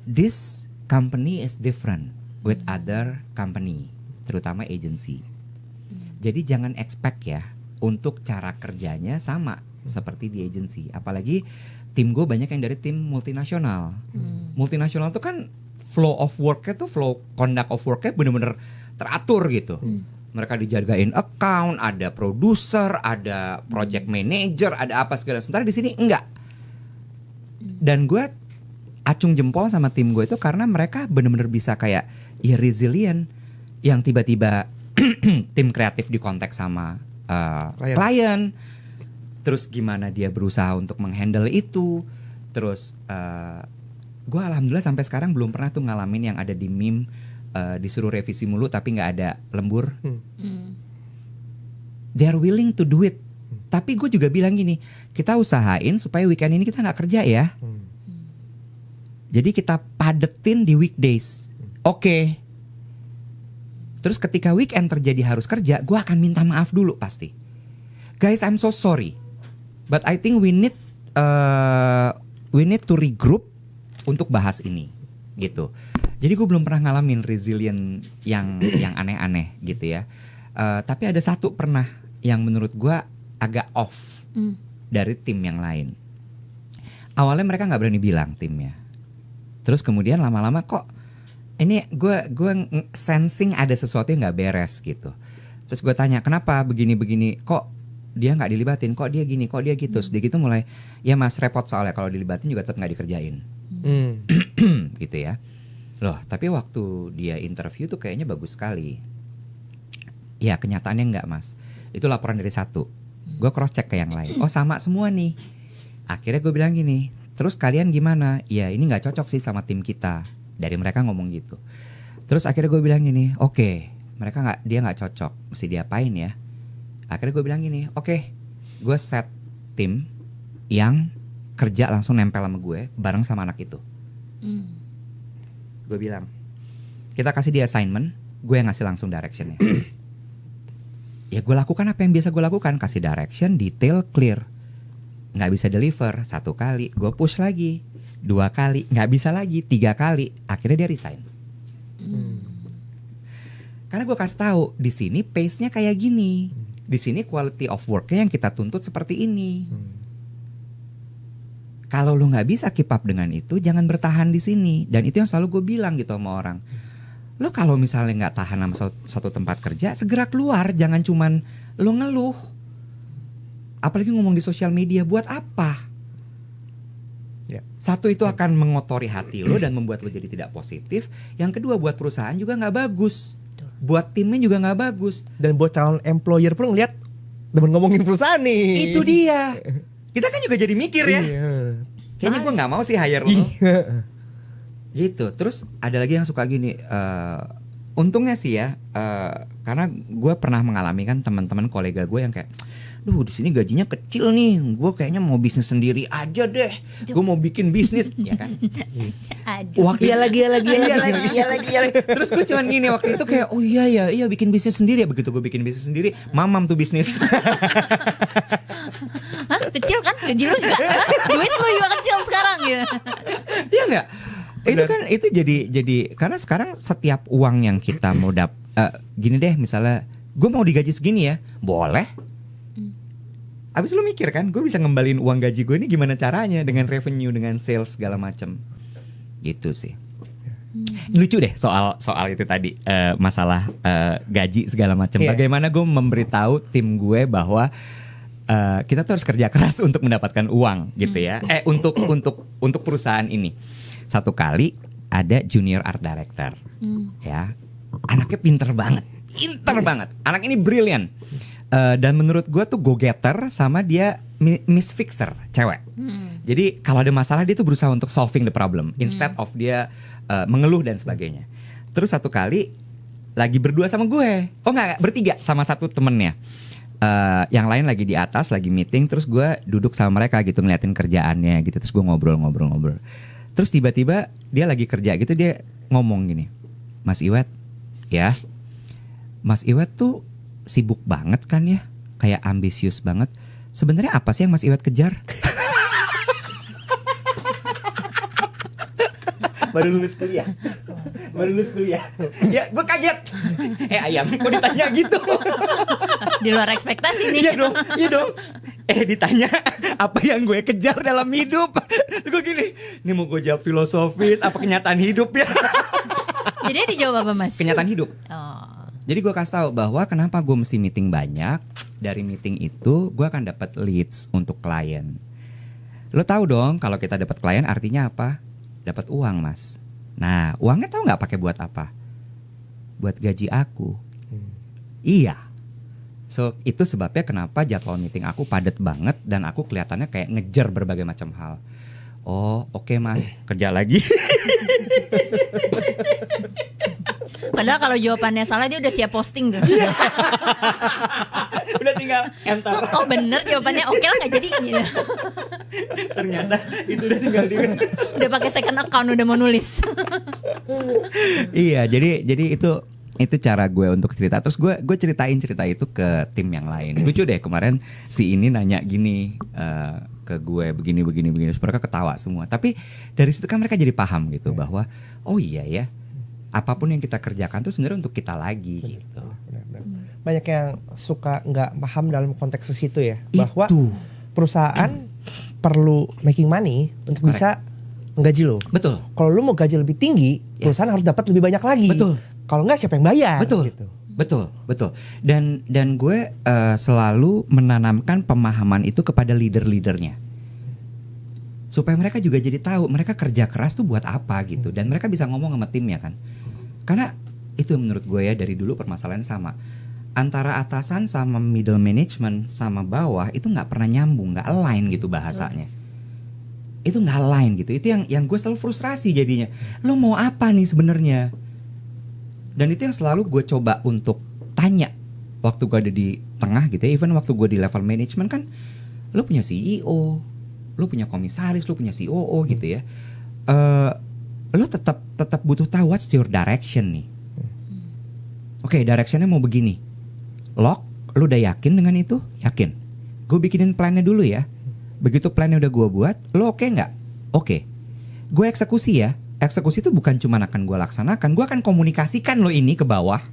this company is different with other company, terutama agency. Jadi jangan expect ya untuk cara kerjanya sama seperti di agency. Apalagi tim gue banyak yang dari tim multinasional. Multinasional tuh kan flow of worknya tuh, flow conduct of worknya bener-bener teratur gitu. Mereka dijagain account, ada produser, ada project manager, ada apa segala. Sementara di sini enggak. Dan gue acung jempol sama tim gue itu karena mereka bener-bener bisa kayak ya resilient yang tiba-tiba tim kreatif dikontak sama klien. Terus gimana dia berusaha untuk menghandle itu. Terus gue alhamdulillah sampai sekarang belum pernah tuh ngalamin yang ada di meme disuruh revisi mulu tapi nggak ada lembur. They are willing to do it. Tapi gue juga bilang gini, kita usahain supaya weekend ini kita nggak kerja ya. Jadi kita padetin di weekdays. Oke. Terus ketika weekend terjadi harus kerja, gue akan minta maaf dulu pasti. Guys, I'm so sorry, but I think we need to regroup untuk bahas ini, gitu. Jadi gue belum pernah ngalamin resilient yang aneh-aneh gitu ya. Tapi ada satu pernah yang menurut gue agak off dari tim yang lain. Awalnya mereka nggak berani bilang timnya. Terus kemudian lama-lama kok ini gue sensing ada sesuatu yang nggak beres gitu. Terus gue tanya kenapa begini-begini, kok dia nggak dilibatin, kok dia gini, kok dia gitu. Terus dia gitu mulai, ya mas repot soalnya kalau dilibatin juga tetap nggak dikerjain. Gitu ya. Loh tapi waktu dia interview tuh kayaknya bagus sekali. Ya kenyataannya nggak mas. Itu laporan dari satu. Gue cross check ke yang lain. Oh sama semua nih. Akhirnya gue bilang gini, terus kalian gimana? Ya ini nggak cocok sih sama tim kita. Dari mereka ngomong gitu. Terus akhirnya gue bilang gini, oke, dia nggak cocok, mesti diapain ya? Akhirnya gue bilang gini, oke, gue set tim yang kerja langsung nempel sama gue bareng sama anak itu. Gue bilang, kita kasih dia assignment, gue yang ngasih langsung directionnya. Ya gue lakukan apa yang biasa gue lakukan, kasih direction, detail, clear. Nggak bisa deliver, 1 kali, gue push lagi, 2 kali, nggak bisa lagi, 3 kali, akhirnya dia resign. Karena gue kasih tahu di sini pace-nya kayak gini, di sini quality of work-nya yang kita tuntut seperti ini. Kalau lu nggak bisa keep up dengan itu, jangan bertahan di sini. Dan itu yang selalu gue bilang gitu sama orang. Lu kalau misalnya nggak tahan sama suatu tempat kerja, segera keluar, jangan cuman lu ngeluh. Apalagi ngomong di sosial media, buat apa? Satu itu akan mengotori hati lo dan membuat lo jadi tidak positif. Yang kedua buat perusahaan juga nggak bagus. Buat timnya juga nggak bagus. Dan buat calon employer pun ngeliat demen ngomongin perusahaan nih. Itu dia. Kita kan juga jadi mikir ya. Kayaknya gue nggak mau sih hire lo. Gitu. Terus ada lagi yang suka gini. Untungnya sih ya, karena gue pernah mengalami kan teman-teman kolega gue yang kayak, duh di sini gajinya kecil nih, gue kayaknya mau bisnis sendiri aja deh, gue mau bikin bisnis, ya kan? Waktu lagi. Terus gue cuman gini waktu itu kayak, oh iya bikin bisnis sendiri ya. Begitu gue bikin bisnis sendiri, mamam tuh bisnis. Hah, kecil kan? Gaji lu juga? Duit lu juga kecil sekarang ya? Iya nggak? Itu kan itu jadi karena sekarang setiap uang yang kita mau gini deh misalnya gue mau digaji segini ya, boleh. Abis lu mikir kan, gue bisa ngembalin uang gaji gue ini gimana caranya dengan revenue, dengan sales segala macam. Gitu sih. Lucu deh soal itu tadi masalah gaji segala macam. Bagaimana gue memberitahu tim gue bahwa kita tuh harus kerja keras untuk mendapatkan uang gitu ya. Untuk perusahaan ini. Satu kali ada junior art director, ya, anaknya pinter banget. Anak ini brilliant. Dan menurut gue tuh go getter sama dia miss fixer, cewek. Jadi kalau ada masalah dia tuh berusaha untuk solving the problem instead of dia mengeluh dan sebagainya. Terus satu kali lagi berdua sama gue, bertiga sama satu temennya. Yang lain lagi di atas lagi meeting, terus gue duduk sama mereka gitu ngeliatin kerjaannya gitu, terus gue ngobrol. Terus tiba-tiba dia lagi kerja gitu, dia ngomong gini, Mas Iwet, ya, Mas Iwet tuh sibuk banget kan ya, kayak ambisius banget. Sebenarnya apa sih yang Mas Iwet kejar? Baru lulus kuliah. Ya gue kaget. Ayam kok ditanya gitu. Di luar ekspektasi nih. Iya dong. Ditanya apa yang gue kejar dalam hidup. Terus gue gini, ini mau gue jawab filosofis apa kenyataan hidup ya. Jadi dijawab apa Mas? Kenyataan hidup. Jadi gue kasih tahu bahwa kenapa gue mesti meeting banyak. Dari meeting itu gue akan dapat leads untuk klien. Lo tahu dong kalau kita dapat klien artinya apa? Dapat uang mas. Nah uangnya tahu nggak pakai buat apa? buat gaji aku. Iya. So itu sebabnya kenapa jadwal meeting aku padat banget dan aku kelihatannya kayak ngejar berbagai macam hal. Oh oke mas, kerja lagi. Padahal kalau jawabannya salah dia udah siap posting tuh. Udah tinggal enter. Oh bener jawabannya oke lah nggak jadi. Gitu. Ternyata itu udah tinggal di. Udah pakai second account udah mau nulis. Iya, jadi itu cara gue untuk cerita. Terus gue ceritain cerita itu ke tim yang lain. Lucu deh kemarin si ini nanya gini ke gue begini. Terus mereka ketawa semua. Tapi dari situ kan mereka jadi paham gitu bahwa oh iya ya, apapun yang kita kerjakan tuh sebenarnya untuk kita lagi gitu. Benar. Banyak yang suka nggak paham dalam konteks situ ya, bahwa Itu. perusahaan perlu making money untuk bisa menggaji lo. Betul. Kalau lu mau gaji lebih tinggi, perusahaan harus dapat lebih banyak lagi. Betul. Kalau nggak siapa yang bayar? Betul. Gitu. Betul. Dan gue selalu menanamkan pemahaman itu kepada leader-leadernya. Supaya mereka juga jadi tahu mereka kerja keras tuh buat apa gitu. Dan mereka bisa ngomong sama timnya kan. Karena itu menurut gue ya dari dulu permasalahan sama. Antara atasan sama middle management sama bawah itu nggak pernah nyambung, nggak align gitu bahasanya. Itu nggak align gitu. Itu yang gue selalu frustrasi jadinya. Lo mau apa nih sebenarnya? Dan itu yang selalu gue coba untuk tanya waktu gue ada di tengah gitu ya. Even waktu gue di level management kan, lo punya CEO, lo punya komisaris, lo punya COO gitu ya. Lo tetap butuh tahu what's your direction nih. Oke, directionnya mau begini. Lock, lo udah yakin dengan itu? Yakin. Gue bikinin plannya dulu ya. Begitu plannya udah gue buat, lo oke nggak? Oke. Gue eksekusi ya. Eksekusi itu bukan cuma akan gue laksanakan, gue akan komunikasikan lo ini ke bawah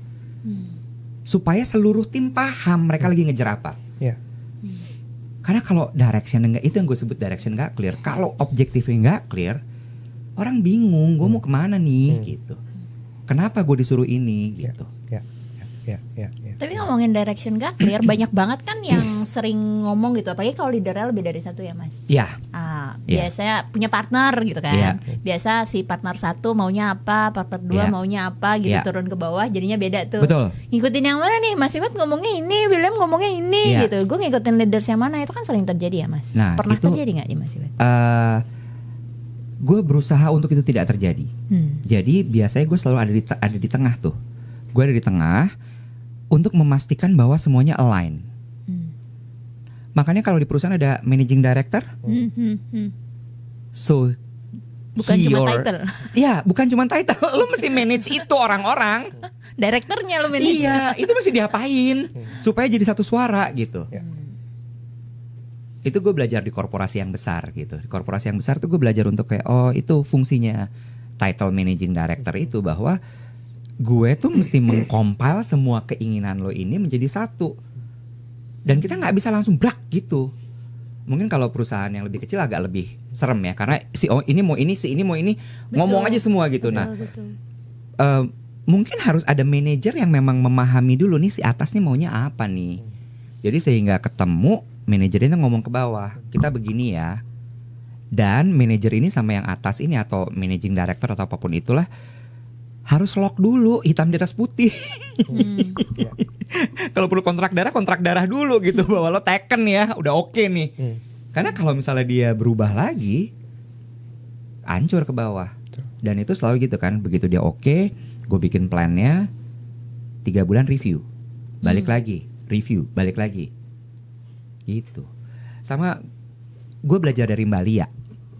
supaya seluruh tim paham mereka lagi ngejar apa. Yeah. Karena kalau direction enggak, itu yang gue sebut direction nggak clear. Kalau objektifnya nggak clear, orang bingung gue mau kemana nih gitu. Kenapa gue disuruh ini gitu. Ya. Tapi ngomongin direction gak clear, banyak banget kan yang sering ngomong gitu. Apalagi kalau leadernya lebih dari satu ya mas. Iya. Biasanya punya partner gitu kan. Iya. Biasa si partner satu maunya apa, partner dua Iya. maunya apa gitu, Iya. turun ke bawah jadinya beda tuh. Betul. Ngikutin yang mana nih, Mas Iwat ngomongnya ini, William ngomongnya ini Iya. gitu. Gue ngikutin leaders yang mana, itu kan sering terjadi ya mas. Nah, Pernah itu- terjadi gak di Mas Iwat? Gue berusaha untuk itu tidak terjadi. Jadi biasanya gue selalu ada di tengah tuh. Gue ada di tengah untuk memastikan bahwa semuanya align. Makanya kalau di perusahaan ada managing director, so Bukan cuma title. Iya, bukan cuma title. Lu mesti manage itu orang-orang. Direkturnya lo manage. Iya, itu mesti diapain supaya jadi satu suara gitu. Itu gue belajar di korporasi yang besar gitu. Di korporasi yang besar tuh gue belajar untuk kayak oh itu fungsinya title managing director itu, bahwa gue tuh mesti mengcompile semua keinginan lo ini menjadi satu. Dan kita nggak bisa langsung brak gitu. Mungkin kalau perusahaan yang lebih kecil agak lebih serem ya, karena si oh ini mau ini, si ini mau ini, ngomong aja semua gitu. Betul. Mungkin harus ada manajer yang memang memahami dulu nih si atas nih maunya apa nih. Jadi sehingga ketemu manajernya ngomong ke bawah, kita begini ya. Dan manajer ini sama yang atas ini atau managing director atau apapun itulah harus lock dulu, hitam di atas putih. Kalau perlu kontrak darah dulu gitu, bahwa lo taken ya, udah oke nih. Karena kalau misalnya dia berubah lagi, hancur ke bawah. Dan itu selalu gitu kan, begitu dia oke, gue bikin plannya, 3 bulan review, balik lagi, review, balik lagi. Gitu. Sama gue belajar dari Mbak Lia,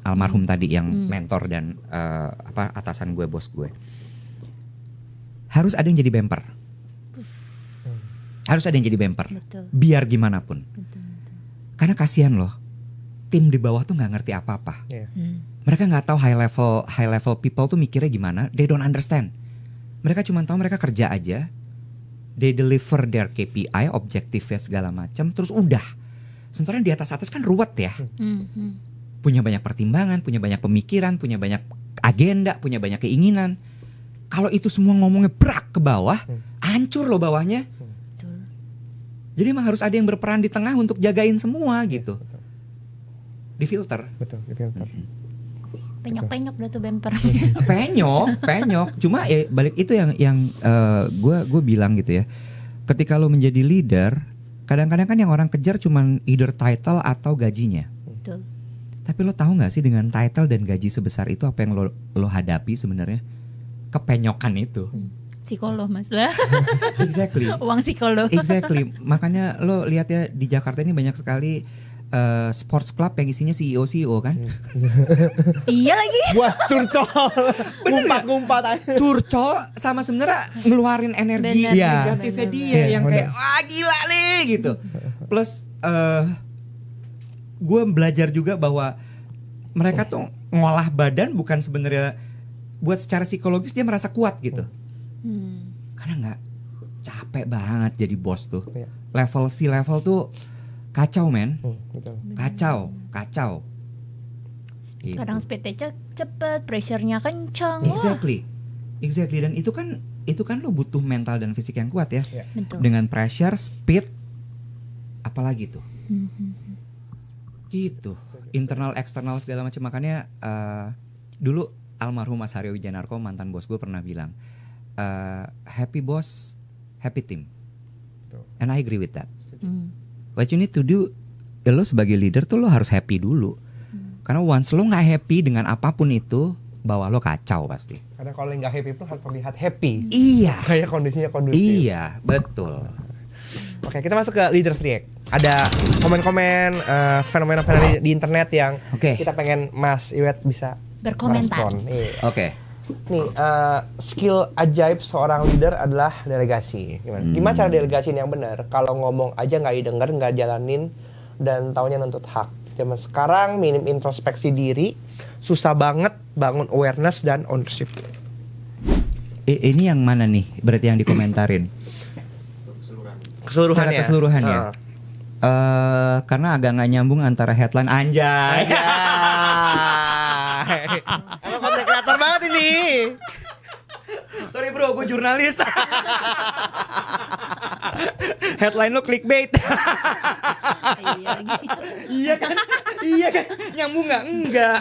almarhum tadi yang mentor dan atasan gue, bos gue. Harus ada yang jadi bumper. Harus ada yang jadi bumper. Betul. Biar gimana pun. Karena kasihan loh, tim di bawah tuh nggak ngerti apa-apa. Mereka nggak tahu high level people tuh mikirnya gimana. They don't understand. Mereka cuma tahu mereka kerja aja. They deliver their KPI, objektifnya segala macam. Terus udah. Sementara di atas kan ruwet ya. Punya banyak pertimbangan, punya banyak pemikiran, punya banyak agenda, punya banyak keinginan. Kalau itu semua ngomongnya brak ke bawah, hancur loh bawahnya. Betul. Jadi emang harus ada yang berperan di tengah untuk jagain semua gitu. Difilter. Betul, difilter. Penyok-penyok dah tuh bumper. penyok. Cuma ya balik itu yang gue bilang gitu ya. Ketika lo menjadi leader, kadang-kadang kan yang orang kejar cuman either title atau gajinya. Betul. Tapi lo tahu nggak sih dengan title dan gaji sebesar itu apa yang lo hadapi sebenarnya? Kepenyokan itu. Psikolog mas lah. Exactly. Uang psikolog. Exactly. Makanya lo lihat ya di Jakarta ini banyak sekali sports club yang isinya CEO kan. Iya lagi. Buat curcol. Ngumpat-ngumpat aja. Curcol sama sebenarnya ngeluarin energi Bener, negatifnya bener. dia Iya, yang bener. kayak wah gila nih gitu. Plus gue belajar juga bahwa mereka tuh ngolah badan bukan sebenarnya buat secara psikologis dia merasa kuat gitu. Karena nggak capek banget jadi bos tuh. Iya. Level tuh kacau men. Betul. Kacau. Gitu. Kadang speednya cepet, pressure-nya kencang. Wah, Exactly dan itu kan lo butuh mental dan fisik yang kuat ya. betul. Dengan pressure, speed, apalagi tuh. Gitu. Internal, eksternal segala macam. Makanya dulu almarhum Mas Haryo Wijanarko mantan bos gue pernah bilang, happy boss, happy team. And I agree with that. What you need to do, ya lo sebagai leader tuh lo harus happy dulu. Karena once lo nggak happy dengan apapun itu, bawah lo kacau pasti. Karena kalau nggak happy pun harus terlihat happy. Iya. Kayak kondisinya kondusif. Iya, betul. Oke, kita masuk ke Leaders React. Ada komen-komen fenomena-fenomena di internet yang Oke. kita pengen Mas Iwet bisa Berkomentar. merespon. Nih, Oke. skill ajaib seorang leader adalah delegasi. Gimana cara delegasiin yang benar? Kalau ngomong aja nggak didengar, nggak jalanin, dan taunya nuntut hak. Zaman sekarang minim introspeksi diri, susah banget bangun awareness dan ownership. Ini yang mana nih? Berarti yang dikomentarin. Secara keseluruhan ya. Karena agak nggak nyambung antara headline anjay. Emang konten kreator banget ini. Sorry bro, gue jurnalis. Headline lo clickbait. Iya lagi. Iya kan? Nyambung nggak? Enggak.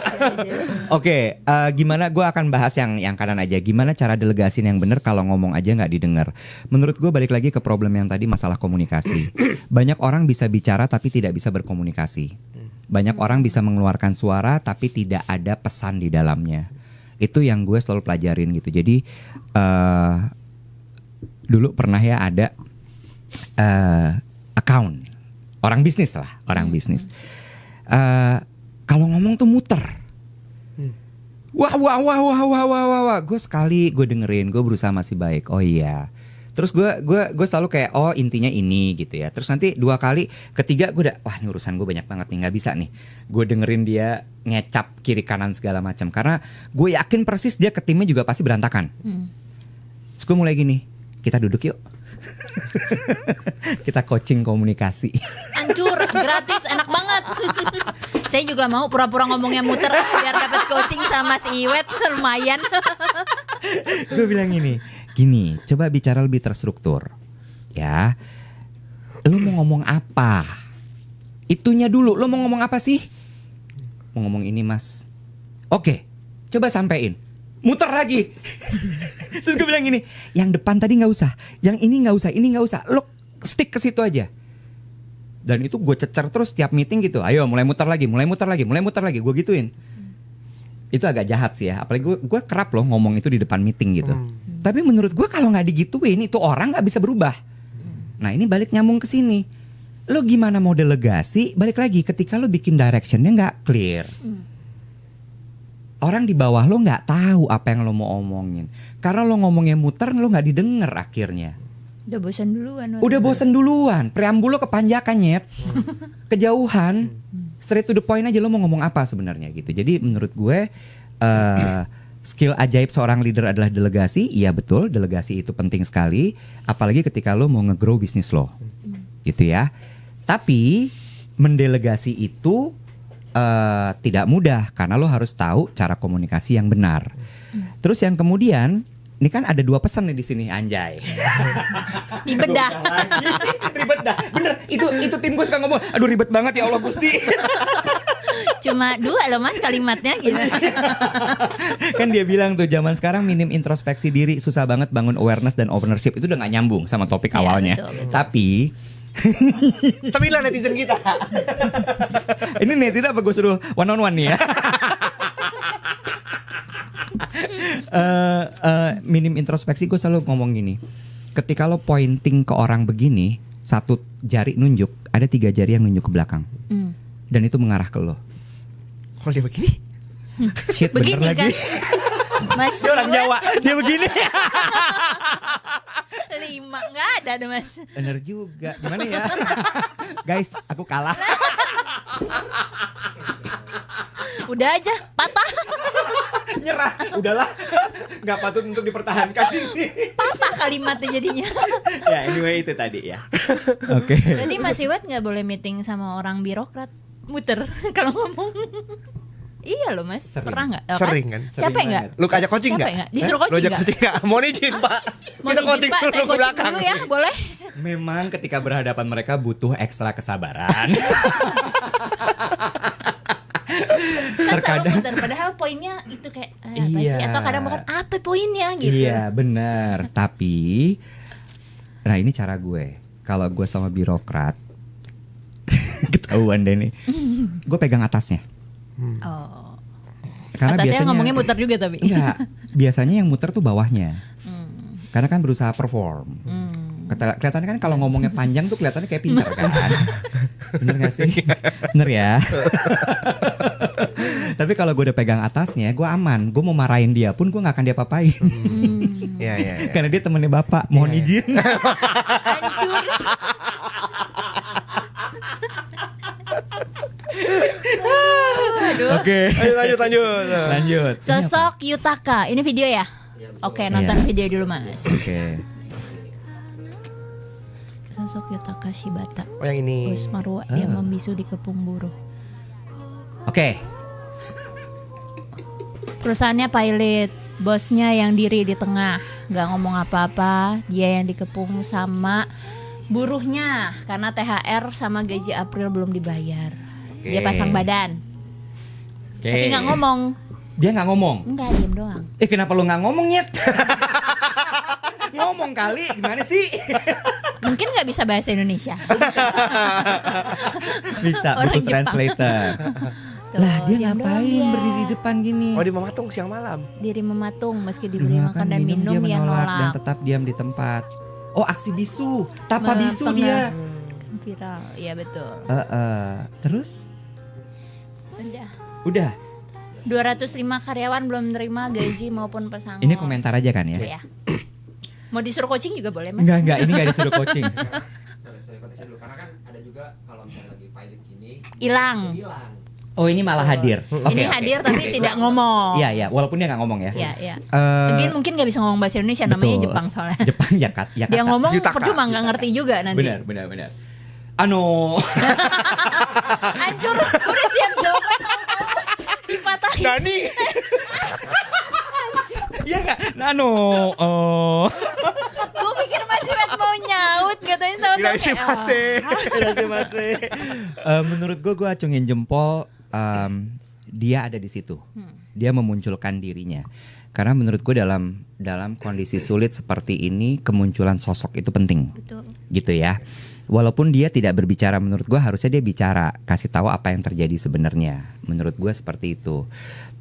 Oke, gimana? Gue akan bahas yang kanan aja. Gimana cara delegasiin yang benar kalau ngomong aja nggak didengar? Menurut gue balik lagi ke problem yang tadi masalah komunikasi. Banyak orang bisa bicara tapi tidak bisa berkomunikasi. Banyak orang bisa mengeluarkan suara tapi tidak ada pesan di dalamnya. Itu yang gue selalu pelajarin gitu. Jadi dulu pernah ya ada account orang bisnis lah, orang bisnis. Kalau ngomong tuh muter. Wah. Gue sekali gue dengerin, gue berusaha masih baik. Oh iya. Terus gue selalu kayak oh intinya ini gitu ya. Terus nanti 2 kali, ketiga gue udah wah ini urusan gue banyak banget nih, nggak bisa nih. Gue dengerin dia ngecap kiri kanan segala macam karena gue yakin persis dia ke timnya juga pasti berantakan. Terus gue mulai gini, kita duduk yuk. Kita coaching komunikasi. Hancur, gratis, enak banget. Saya juga mau pura-pura ngomongnya muter biar dapat coaching sama si Iwet, lumayan. Gue bilang gini, coba bicara lebih terstruktur. Ya. Lu mau ngomong apa? Itunya dulu, lu mau ngomong apa sih? Mau ngomong ini mas. Oke, coba sampein. Muter lagi. Terus gue bilang gini, yang depan tadi gak usah, yang ini gak usah, ini gak usah. Lu stick ke situ aja. Dan itu gue cecer terus tiap meeting gitu. Ayo mulai muter lagi. Gue gituin. Itu agak jahat sih ya. Apalagi gue kerap loh ngomong itu di depan meeting gitu. Tapi menurut gue kalau gak digituin itu orang gak bisa berubah. Nah ini balik nyambung ke sini. Lo gimana mau delegasi? Balik lagi ketika lo bikin directionnya gak clear. Orang di bawah lo gak tahu apa yang lo mau omongin. Karena lo ngomongnya muter lo gak didengar akhirnya. Udah bosan duluan. Preambul lo kepanjakan nyet. Kejauhan. Straight to the point aja lo mau ngomong apa sebenarnya gitu. Jadi menurut gue skill ajaib seorang leader adalah delegasi. Iya betul, delegasi itu penting sekali. Apalagi ketika lo mau nge-grow bisnis lo. Gitu ya. Tapi mendelegasi itu tidak mudah. Karena lo harus tahu cara komunikasi yang benar. Terus yang kemudian, ini kan ada 2 pesan nih di sini anjay. Dibedah. Ribet dah. Bener, itu tim gue suka ngomong, aduh ribet banget ya Allah Gusti. Cuma 2 loh Mas kalimatnya gitu. Kan dia bilang tuh zaman sekarang minim introspeksi diri, susah banget bangun awareness dan ownership. Itu udah gak nyambung sama topik Iya, awalnya. betul. Tapi Tapi lah netizen kita. ini netizen apa gue suruh one on one nih ya? Minim introspeksi, gue selalu ngomong gini. Ketika lo pointing ke orang begini, satu jari nunjuk, ada 3 jari yang nunjuk ke belakang. Dan itu mengarah ke lo. Kalau dia begini, Shit, bener Begini kan lagi. Mas Dia orang Jawa, dia begini. Terima nggak ada deh Mas. Bener juga. Gimana ya? Guys, aku kalah. Udah aja patah. Nyerah. Udahlah. Gak patut untuk dipertahankan. Patah kalimatnya jadinya. Ya anyway itu tadi ya. Oke. Berarti Mas Iwet nggak boleh meeting sama orang birokrat. Muter kalau ngomong. Iya loh Mas. Sering. Pernah nggak? Sering kan? Capek Sering nggak? lu ajak coaching Capek nggak? nggak? Disuruh Lu coaching ajak nggak? coaching nggak? Mohon izin Pak. Mau Kita izin, coaching Pak, saya dulu ke coaching belakang. dulu ya, boleh? Memang ketika berhadapan mereka butuh ekstra kesabaran. Kan Terkadang. selalu muter, padahal poinnya itu kayak apa sih? Iya. Atau kadang bukan apa poinnya gitu. Iya benar. Tapi, nah ini cara gue. Kalau gue sama birokrat, ketahuan deh nih. Gue pegang atasnya. Oh. Karena Atasnya biasanya ngomongnya muter juga tapi. Enggak, biasanya yang muter tuh bawahnya. Karena kan berusaha perform. Kelihatannya kan kalau ngomongnya panjang tuh kelihatannya kayak pintar kan. Bener gak sih? Bener ya. Tapi kalau gue udah pegang atasnya, gue aman. Gue mau marahin dia pun gue gak akan dia apain. Iya, iya. Karena dia temennya bapak. Mohon izin. Hancur. Aduh. Oke. Lanjut. Lanjut. Sosok Yutaka. Ini video ya? Oke, nonton Iya. video dulu Mas. Oke. Sosok Yutaka Shibata. Oh yang ini. Bos Marwa dia membisu di kepung buruh. Oke. Perusahaannya pilot, bosnya yang diri di tengah, nggak ngomong apa-apa, dia yang dikepung sama buruhnya karena THR sama gaji April belum dibayar. Dia pasang badan, Oke. tapi nggak ngomong, Dia nggak ngomong. nggak diem doang. Kenapa lu nggak ngomong Nyet? Ngomong kali, gimana sih? Mungkin nggak bisa bahasa Indonesia. Bisa, Orang butuh Jepang. translator. Tuh, Lah dia diem doang ngapain dia. berdiri di depan gini? Oh di Mamatung siang malam. Diri mematung meski diberi Makan, makan dan minum dia ia menolak dan nolak. tetap diam di tempat. Oh aksi bisu, tapa bisu Pengaruh. dia. Viral, iya betul. Terus? Udah. Udah. 205 karyawan belum menerima gaji maupun pesangon. Ini komentar aja kan ya? Ya. Mau disuruh coaching juga boleh Mas. Enggak, ini enggak disuruh coaching. Sorry konteksnya dulu karena kan ada juga kalau misalnya lagi pilot gini Hilang. hilang. Oh ini malah hadir. Ini hadir tapi tidak ngomong. Iya, walaupun dia nggak ngomong ya. Iya, iya. Eh, Mungkin nggak bisa ngomong bahasa Indonesia, namanya betul. Jepang soalnya. Jepang Jakarta. Dia ngomong Yutaka. percuma nggak ngerti juga nanti. Benar. Ano. Hancur, gue udah siap jawaban. Dipatahin. Dani. Iya nggak? Nano. Oh. Gue pikir masih mau nyaut, katanya tahu-tahu Gila, kayak, Menurut gue acungin jempol. Dia ada di situ. Dia memunculkan dirinya. Karena menurut gue dalam kondisi sulit seperti ini kemunculan sosok itu penting. Betul. Gitu ya. Walaupun dia tidak berbicara, menurut gue harusnya dia bicara, kasih tahu apa yang terjadi sebenarnya. Menurut gue seperti itu.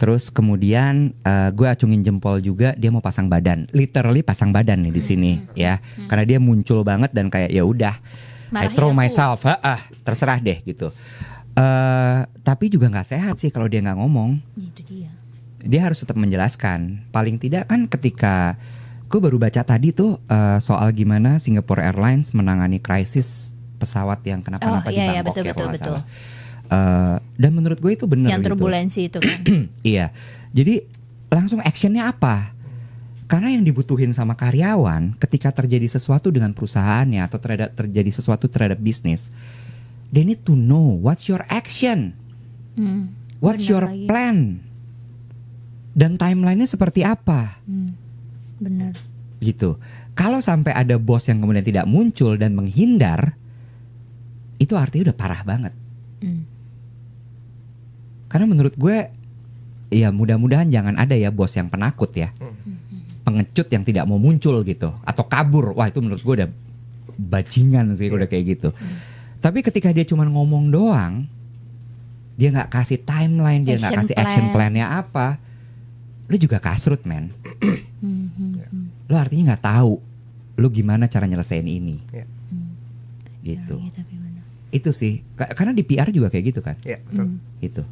Terus kemudian gue acungin jempol juga, dia mau pasang badan, literally pasang badan nih di sini ya. Karena dia muncul banget dan kayak ya udah, I Marahin throw aku. myself, terserah deh gitu. Tapi juga nggak sehat sih kalau dia nggak ngomong. Itu dia. Dia harus tetap menjelaskan. Paling tidak kan ketika gue baru baca tadi tuh soal gimana Singapore Airlines menangani krisis pesawat yang kenapa-napa di iya, Bangkok betul, ya kalau nggak betul. salah. Dan menurut gue itu benar Yang gitu. turbulensi itu kan. Iya. Jadi langsung actionnya apa? Karena yang dibutuhin sama karyawan ketika terjadi sesuatu dengan perusahaannya atau terjadi sesuatu terhadap bisnis, they need to know what's your action, what's Benar your lagi. plan, dan timelinenya seperti apa. Bener. Gitu. Kalau sampai ada bos yang kemudian tidak muncul dan menghindar, itu artinya udah parah banget. Karena menurut gue ya mudah-mudahan jangan ada ya bos yang penakut ya. Pengecut yang tidak mau muncul gitu atau kabur. Wah, itu menurut gue udah bajingan sih udah kayak gitu. Tapi ketika dia cuma ngomong doang, dia nggak kasih timeline, dia nggak kasih action plan-nya apa, lu juga kasrut, men. Lu artinya nggak tahu lu gimana cara nyelesain ini. Gitu. Itu sih. Karena di PR juga kayak gitu kan. Iya, betul. Gitu.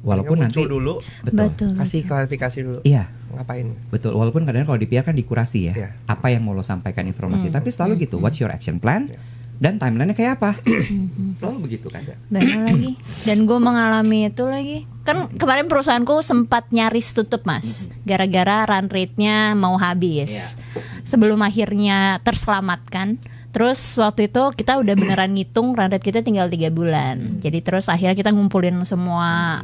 Walaupun nanti dulu, Betul. kasih klarifikasi dulu. iya, Ngapain? betul. Walaupun kadang kalau di PR kan dikurasi ya. Iya. Apa yang mau lo sampaikan informasi. Tapi selalu gitu. What's your action plan? Dan timelinenya kayak apa? Selalu begitu kan. Benar lagi. Dan gue mengalami itu lagi. Kan kemarin perusahaanku sempat nyaris tutup, Mas. Gara-gara run rate-nya mau habis. Sebelum akhirnya terselamatkan. Terus waktu itu kita udah beneran ngitung run rate kita tinggal 3 bulan. Jadi terus akhirnya kita ngumpulin semua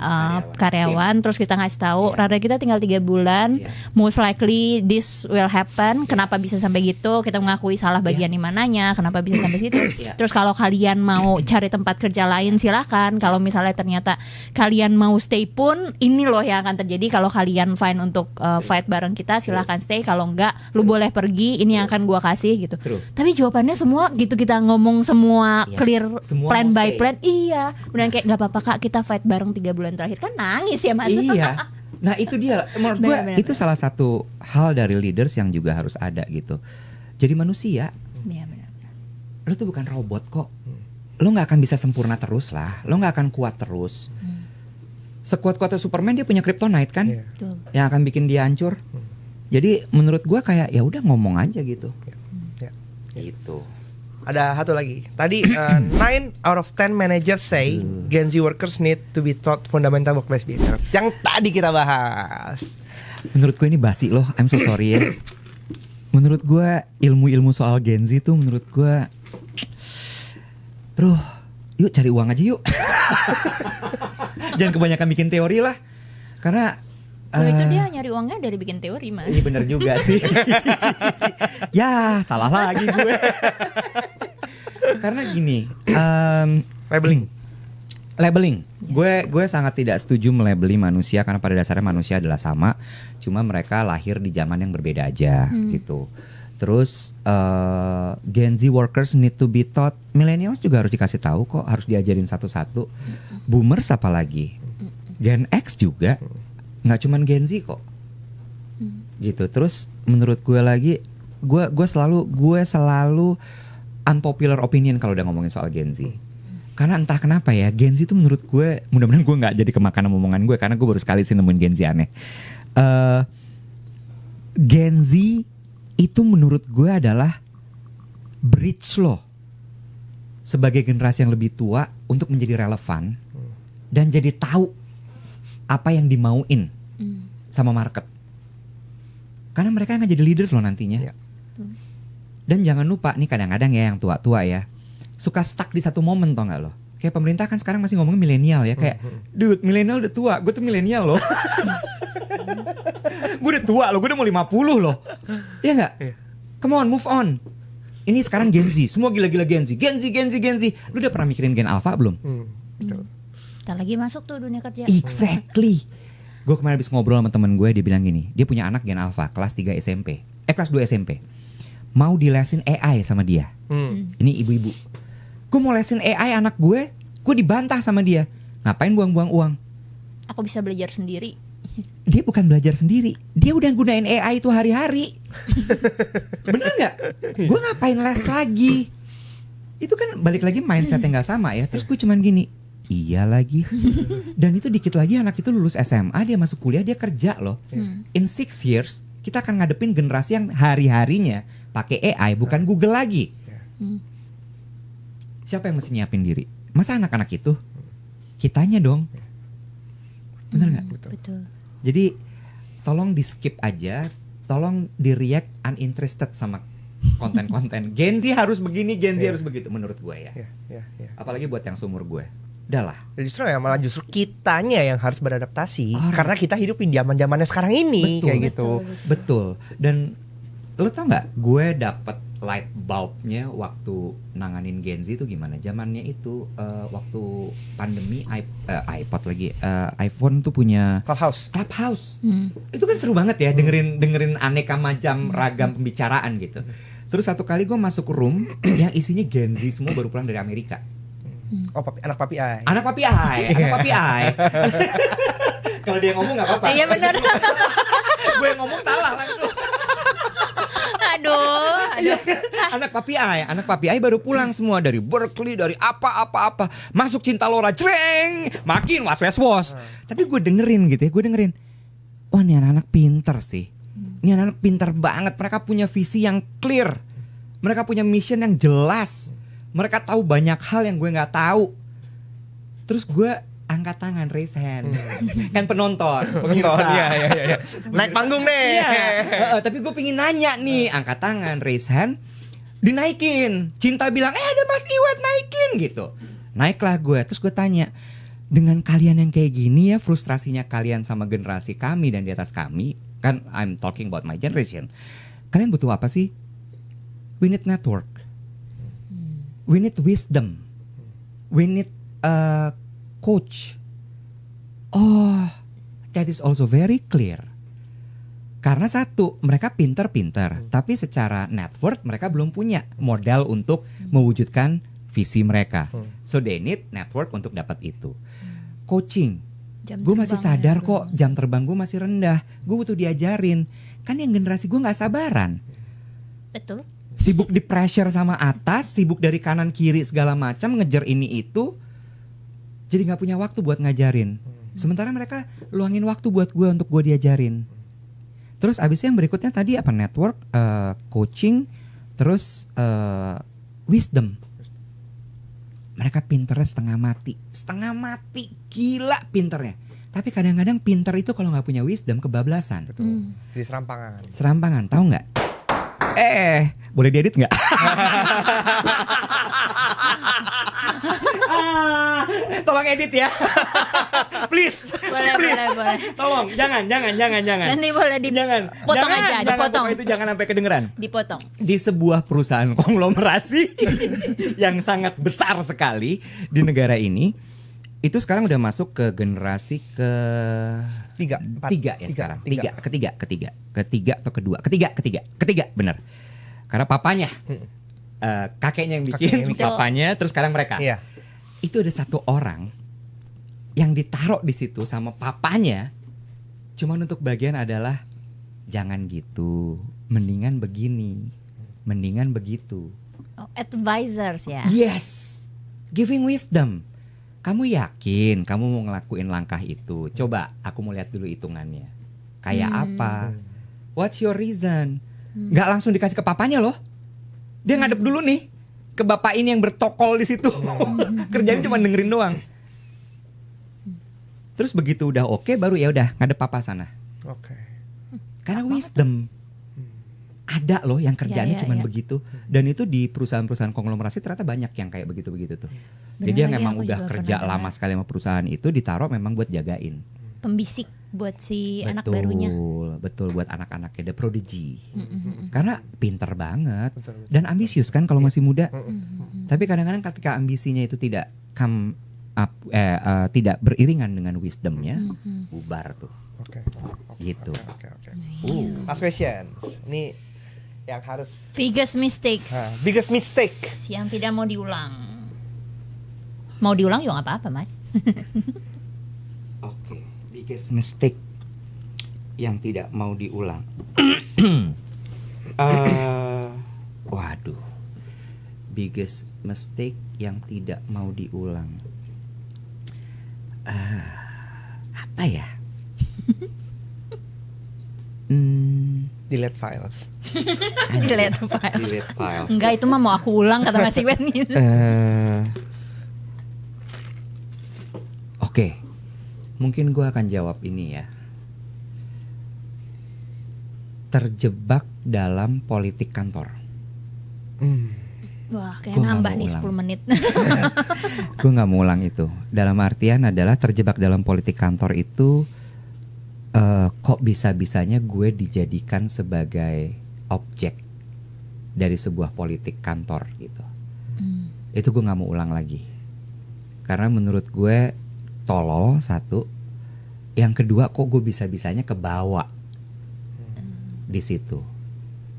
karyawan. Terus kita ngasih tahu run rate kita tinggal 3 bulan. Most likely this will happen. Kenapa bisa sampai gitu? Kita mengakui salah bagian di mananya. Kenapa bisa sampai situ? Terus kalau kalian mau cari tempat kerja lain silakan. Kalau misalnya ternyata kalian mau stay pun, ini loh yang akan terjadi. Kalau kalian fine untuk fight bareng kita, silakan stay. Kalau enggak, lu boleh pergi. Ini yang akan gua kasih gitu. Tapi jawabannya semua gitu, kita ngomong semua clear, semua plan mau by stay. plan. Iya, beneran kayak nggak apa-apa Kak, kita fight bareng 3 bulan terakhir. Kan nangis ya Mas. Iya. Nah itu dia. Menurut gue Benar-benar. itu salah satu hal dari leaders yang juga harus ada gitu. Jadi manusia. Iya, benar. Lo tuh bukan robot kok. Lo gak akan bisa sempurna terus lah. Lo gak akan kuat terus. Sekuat-kuatnya Superman dia punya kryptonite kan. Iya. Betul. Yang akan bikin dia hancur. Jadi menurut gue kayak ya udah ngomong aja gitu. Ya. Gitu. Ada satu lagi. Tadi 9 out of 10 managers say Gen Z workers need to be taught fundamental workplace behavior. Yang tadi kita bahas. Menurut gue ini basi loh. I'm so sorry ya. Menurut gue ilmu-ilmu soal Gen Z tuh menurut gue, bro, yuk cari uang aja yuk. Jangan kebanyakan bikin teori lah. Karena Kalau itu dia nyari uangnya dari bikin teori Mas. iya bener juga sih. Ya salah lagi gue. Karena gini, labeling. Gue sangat tidak setuju melabeli manusia karena pada dasarnya manusia adalah sama, cuma mereka lahir di zaman yang berbeda aja gitu. Terus Gen Z workers need to be taught. Millennials juga harus dikasih tahu kok, harus diajarin satu-satu. Boomers apalagi, Gen X juga, nggak cuman Gen Z kok. Gitu. Terus menurut gue lagi, gue selalu unpopular opinion kalau udah ngomongin soal Gen Z. Karena entah kenapa ya, Gen Z itu menurut gue, mudah-mudahan gue nggak jadi kemakan omongan gue karena gue baru sekali sih nemuin Gen Z aneh. Gen Z itu menurut gue adalah bridge lo sebagai generasi yang lebih tua untuk menjadi relevan dan jadi tahu apa yang dimauin sama market. Karena mereka yang jadi leader lo nantinya. Ya. Dan jangan lupa nih kadang-kadang ya yang tua-tua ya suka stuck di satu momen, tau gak lo? Kayak pemerintah kan sekarang masih ngomongin milenial ya. Kayak dude, milenial udah tua, gue tuh milenial loh. Gue udah tua loh, gue udah mau 50 loh. Iya gak? Iya. Come on, move on. Ini sekarang Gen Z, semua gila-gila Gen Z. Gen Z. Lu udah pernah mikirin Gen Alpha belum? Betul. Ntar lagi masuk tuh dunia kerja. Exactly. Gue kemarin habis ngobrol sama temen gue, dia bilang gini, dia punya anak Gen Alpha, kelas 3 SMP. Kelas 2 SMP. Mau dilesin AI sama dia. Ini ibu-ibu. Gue mau lesin AI anak gue dibantah sama dia. Ngapain buang-buang uang? Aku bisa belajar sendiri. Dia bukan belajar sendiri, dia udah gunain AI itu hari-hari. Bener gak? Gue ngapain les lagi? Itu kan balik lagi mindset yang gak sama ya. Terus gue cuman gini, iya lagi. Dan itu dikit lagi anak itu lulus SMA, dia masuk kuliah, dia kerja loh. In 6 years kita akan ngadepin generasi yang hari-harinya pakai AI, bukan Google lagi. Siapa yang mesti nyiapin diri? Masa anak-anak itu? Kitanya dong. Bener gak? Betul. Jadi tolong di skip aja, tolong di react uninterested sama konten-konten. Gen Z harus begini, Gen Z harus begitu menurut gue ya. Ya. Apalagi buat yang seumur gue. Udah lah. Justru ya malah justru kitanya yang harus beradaptasi Orang. karena kita hidup di zaman-zamannya sekarang ini. Betul. Kayak gitu. Betul. Dan lo tau nggak? Gue dapet light bulbnya waktu nanganin Gen Z itu gimana? Zamannya itu waktu pandemi iPod lagi, iPhone tuh punya Clubhouse. Itu kan seru banget ya, dengerin aneka macam ragam pembicaraan gitu. Terus satu kali gue masuk room yang isinya Gen Z semua baru pulang dari Amerika. Oh, anak papi ai. Anak papi ai. Kalau dia ngomong nggak apa-apa. Iya benar. Gue yang ngomong salah langsung. Aduh. Anak papi ai baru pulang semua dari Berkeley, dari apa. Masuk Cinta Lora, jreng, makin was. Tapi gue dengerin gitu ya, wah ini anak-anak pinter sih. Ini anak-anak pinter banget. Mereka punya visi yang clear. Mereka punya mission yang jelas. Mereka tahu banyak hal yang gue nggak tahu. Terus gue angkat tangan, raise hand. Kan penonton, pemirsa. Iya. Naik panggung deh. Iya. Tapi gue pengen nanya nih, angkat tangan, raise hand, dinaikin. Cinta bilang, ada Mas Iwat naikin gitu. Naiklah gue, terus gue tanya, dengan kalian yang kayak gini ya, frustrasinya kalian sama generasi kami dan di atas kami, kan I'm talking about my generation. Kalian butuh apa sih? We need network. We need wisdom. We need coach. Oh, that is also very clear. Karena satu, mereka pinter-pinter, tapi secara net worth mereka belum punya modal untuk mewujudkan visi mereka. So they need network untuk dapat itu. Coaching. Gue masih sadar kok jam terbang gue masih rendah. Gue butuh diajarin. Kan yang generasi gue gak sabaran. Betul. Sibuk di pressure sama atas, sibuk dari kanan kiri segala macam, ngejar ini itu. Jadi gak punya waktu buat ngajarin. Sementara mereka luangin waktu buat gue untuk gue diajarin. Terus abis yang berikutnya tadi apa? Network, coaching, terus wisdom. Mereka pinternya setengah mati, gila pinternya. Tapi kadang-kadang pinter itu kalau gak punya wisdom kebablasan. Jadi serampangan. Serampangan, tahu nggak? Boleh diedit nggak? Tolong edit ya, please. Boleh. Tolong, jangan. Nanti boleh dipotong aja, dipotong. Itu jangan sampai kedengeran. Dipotong. Di sebuah perusahaan konglomerasi yang sangat besar sekali di negara ini, itu sekarang udah masuk ke generasi ketiga atau kedua, ketiga benar. Karena papanya, kakeknya yang bikin, papanya, terus sekarang mereka. Iya. Itu ada satu orang yang ditaruh di situ sama papanya, cuman untuk bagian adalah jangan gitu, mendingan begini, mendingan begitu. Oh, advisors ya. Yes, giving wisdom. Kamu yakin kamu mau ngelakuin langkah itu? Coba aku mau lihat dulu hitungannya. Kayak apa? What's your reason? Gak langsung dikasih ke papanya loh. Dia ngadep dulu nih ke bapak ini yang bertokol di situ. Kerjanya cuma dengerin doang. Terus begitu udah oke, baru ya udah ngadep papa sana. Oke. Karena wisdom. Ada loh yang kerjanya cuma begitu. Dan itu di perusahaan-perusahaan konglomerasi ternyata banyak yang kayak begitu-begitu tuh. Jadi yang memang udah kerja lama sekali sama perusahaan itu ditaruh memang buat jagain. Pembisik buat si anak barunya. Betul buat anak-anaknya, the prodigy. Karena pinter banget dan ambisius kan kalau masih muda. Tapi kadang-kadang ketika ambisinya itu tidak come up, tidak beriringan dengan wisdomnya, bubar tuh. Oke. Gitu. Oke. Last question. Ini yang harus Biggest mistakes. biggest mistake. Yang tidak mau diulang. Mau diulang juga nggak apa-apa, Mas. Oke, biggest mistake yang tidak mau diulang. Waduh, biggest mistake yang tidak mau diulang. Apa ya? Delete files. Delete files. Delete files. Enggak, itu mah mau aku ulang kata Mas Iwan gitu. Oke, mungkin gue akan jawab ini ya. Terjebak dalam politik kantor. Wah, kayak Gua nambah nggak nih mau 10 menit. Gue gak mau ulang itu. Dalam artian adalah terjebak dalam politik kantor itu, kok bisa-bisanya gue dijadikan sebagai objek dari sebuah politik kantor gitu. Itu gue nggak mau ulang lagi. Karena menurut gue tolol satu, yang kedua kok gue bisa-bisanya kebawa di situ.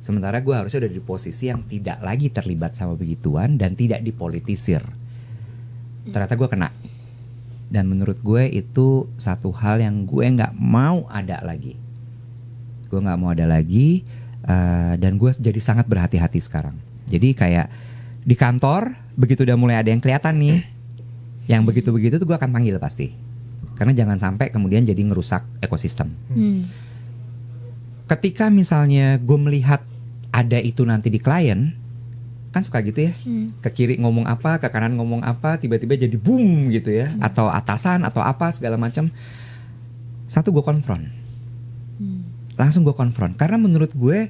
Sementara gue harusnya udah di posisi yang tidak lagi terlibat sama begituan dan tidak dipolitisir. Ternyata gue kena. Dan menurut gue itu satu hal yang gue nggak mau ada lagi. Gue nggak mau ada lagi, dan gue jadi sangat berhati-hati sekarang. Jadi kayak di kantor begitu udah mulai ada yang kelihatan nih, yang begitu-begitu tuh gue akan panggil pasti. Karena jangan sampai kemudian jadi ngerusak ekosistem. Ketika misalnya gue melihat ada itu nanti di klien, kan suka gitu ya, ke kiri ngomong apa, ke kanan ngomong apa, tiba-tiba jadi boom gitu ya, atau atasan atau apa segala macam. Satu gue konfront, langsung gue konfront, karena menurut gue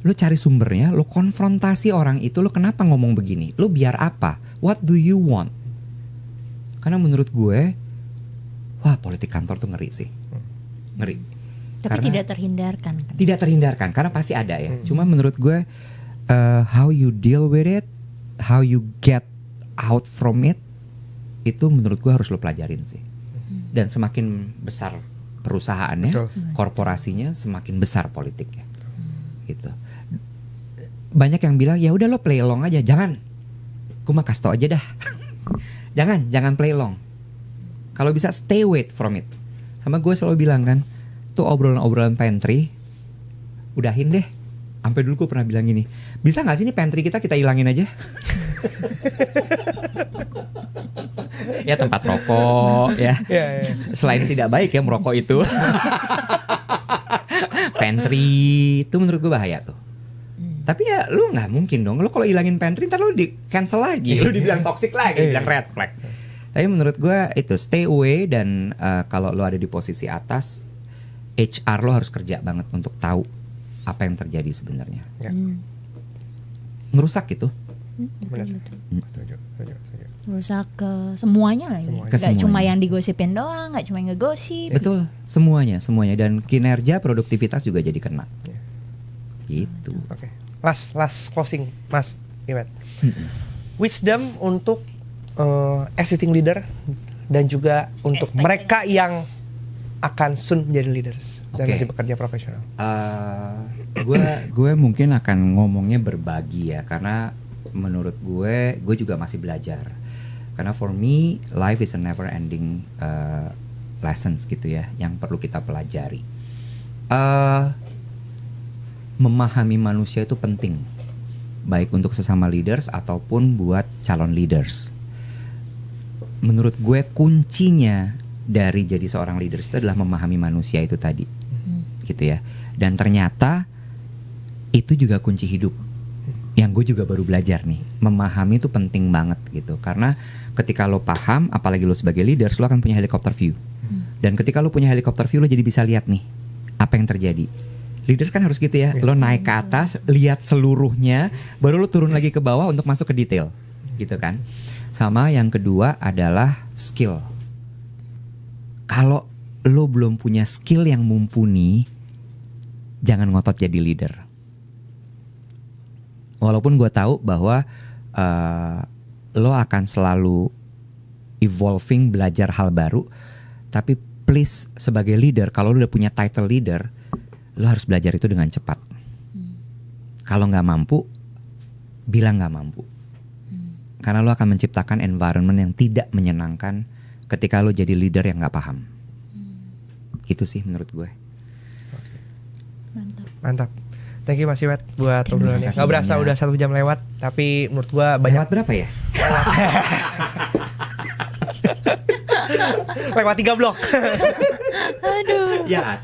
lo cari sumbernya, lo konfrontasi orang itu, lo kenapa ngomong begini, lo biar apa, what do you want? Karena menurut gue, wah politik kantor tuh ngeri sih, ngeri. Tapi Karena tidak terhindarkan. tidak terhindarkan, karena pasti ada ya. Cuma menurut gue, how you deal with it, how you get out from it, itu menurut gue harus lo pelajarin sih. Dan semakin besar perusahaannya, Betul. korporasinya, semakin besar politiknya. Gitu. Banyak yang bilang ya udah lo play along aja, jangan. Gue mah kasih tau aja dah. jangan play along. Kalau bisa stay away from it. Sama gue selalu bilang kan, tuh obrolan-obrolan pantry, udahin deh. Sampai dulu gue pernah bilang gini, bisa gak sih ini pantry kita hilangin aja? Ya tempat rokok ya. Selain tidak baik ya merokok itu. Pantry itu menurut gue bahaya tuh. Tapi ya lu gak mungkin dong, lu kalau hilangin pantry ntar lu di cancel lagi, lu dibilang toxic lagi, dibilang red flag. Tapi menurut gue itu stay away, dan kalau lu ada di posisi atas, HR lo harus kerja banget untuk tahu apa yang terjadi sebenarnya. Ngerusak gitu. Benar. Rusak ke semuanya lagi. Ke Gak cuma semuanya. yang digosipin doang, gak cuma yang ngegosip. Betul, semuanya, dan kinerja produktivitas juga jadi kena. Gitu. Oke. Last closing, Mas Iwet. Wisdom untuk existing leader dan juga untuk Expected mereka leaders. yang akan soon menjadi leaders dan Oke. masih bekerja profesional. Gue mungkin akan ngomongnya berbagi ya, karena menurut gue juga masih belajar. Karena for me life is a never ending lessons gitu ya, yang perlu kita pelajari. Memahami manusia itu penting, baik untuk sesama leaders ataupun buat calon leaders. Menurut gue kuncinya dari jadi seorang leaders itu adalah memahami manusia itu tadi, gitu ya. Dan ternyata itu juga kunci hidup. Yang gue juga baru belajar nih, memahami itu penting banget gitu. Karena ketika lo paham, apalagi lo sebagai leaders, lo akan punya helicopter view. Dan ketika lo punya helicopter view, lo jadi bisa lihat nih apa yang terjadi. Leaders kan harus gitu ya, lo naik ke atas, lihat seluruhnya, baru lo turun lagi ke bawah untuk masuk ke detail, gitu kan. Sama yang kedua adalah skill. Kalau lo belum punya skill yang mumpuni, jangan ngotot jadi leader. Walaupun gue tahu bahwa lo akan selalu evolving, belajar hal baru, tapi please sebagai leader, kalau lo udah punya title leader, lo harus belajar itu dengan cepat. Kalau nggak mampu, bilang nggak mampu. Karena lo akan menciptakan environment yang tidak menyenangkan ketika lo jadi leader yang nggak paham. Itu sih menurut gue. Mantap. Thank you Mas Iwet buat obrolannya. kasih Gak berasa banyak. udah 1 jam lewat, tapi menurut gua banyak. Lewat berapa ya? Lewat 3 blok. Aduh. Ya,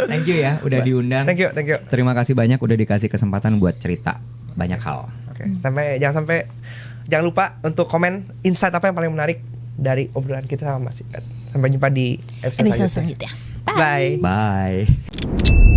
thank you ya, udah diundang. Thank you. Terima kasih banyak udah dikasih kesempatan buat cerita banyak hal. Oke, jangan lupa untuk komen insight apa yang paling menarik dari obrolan kita sama Mas Iwet. Sampai jumpa di episode Episode selanjutnya. selanjutnya. Bye. Bye.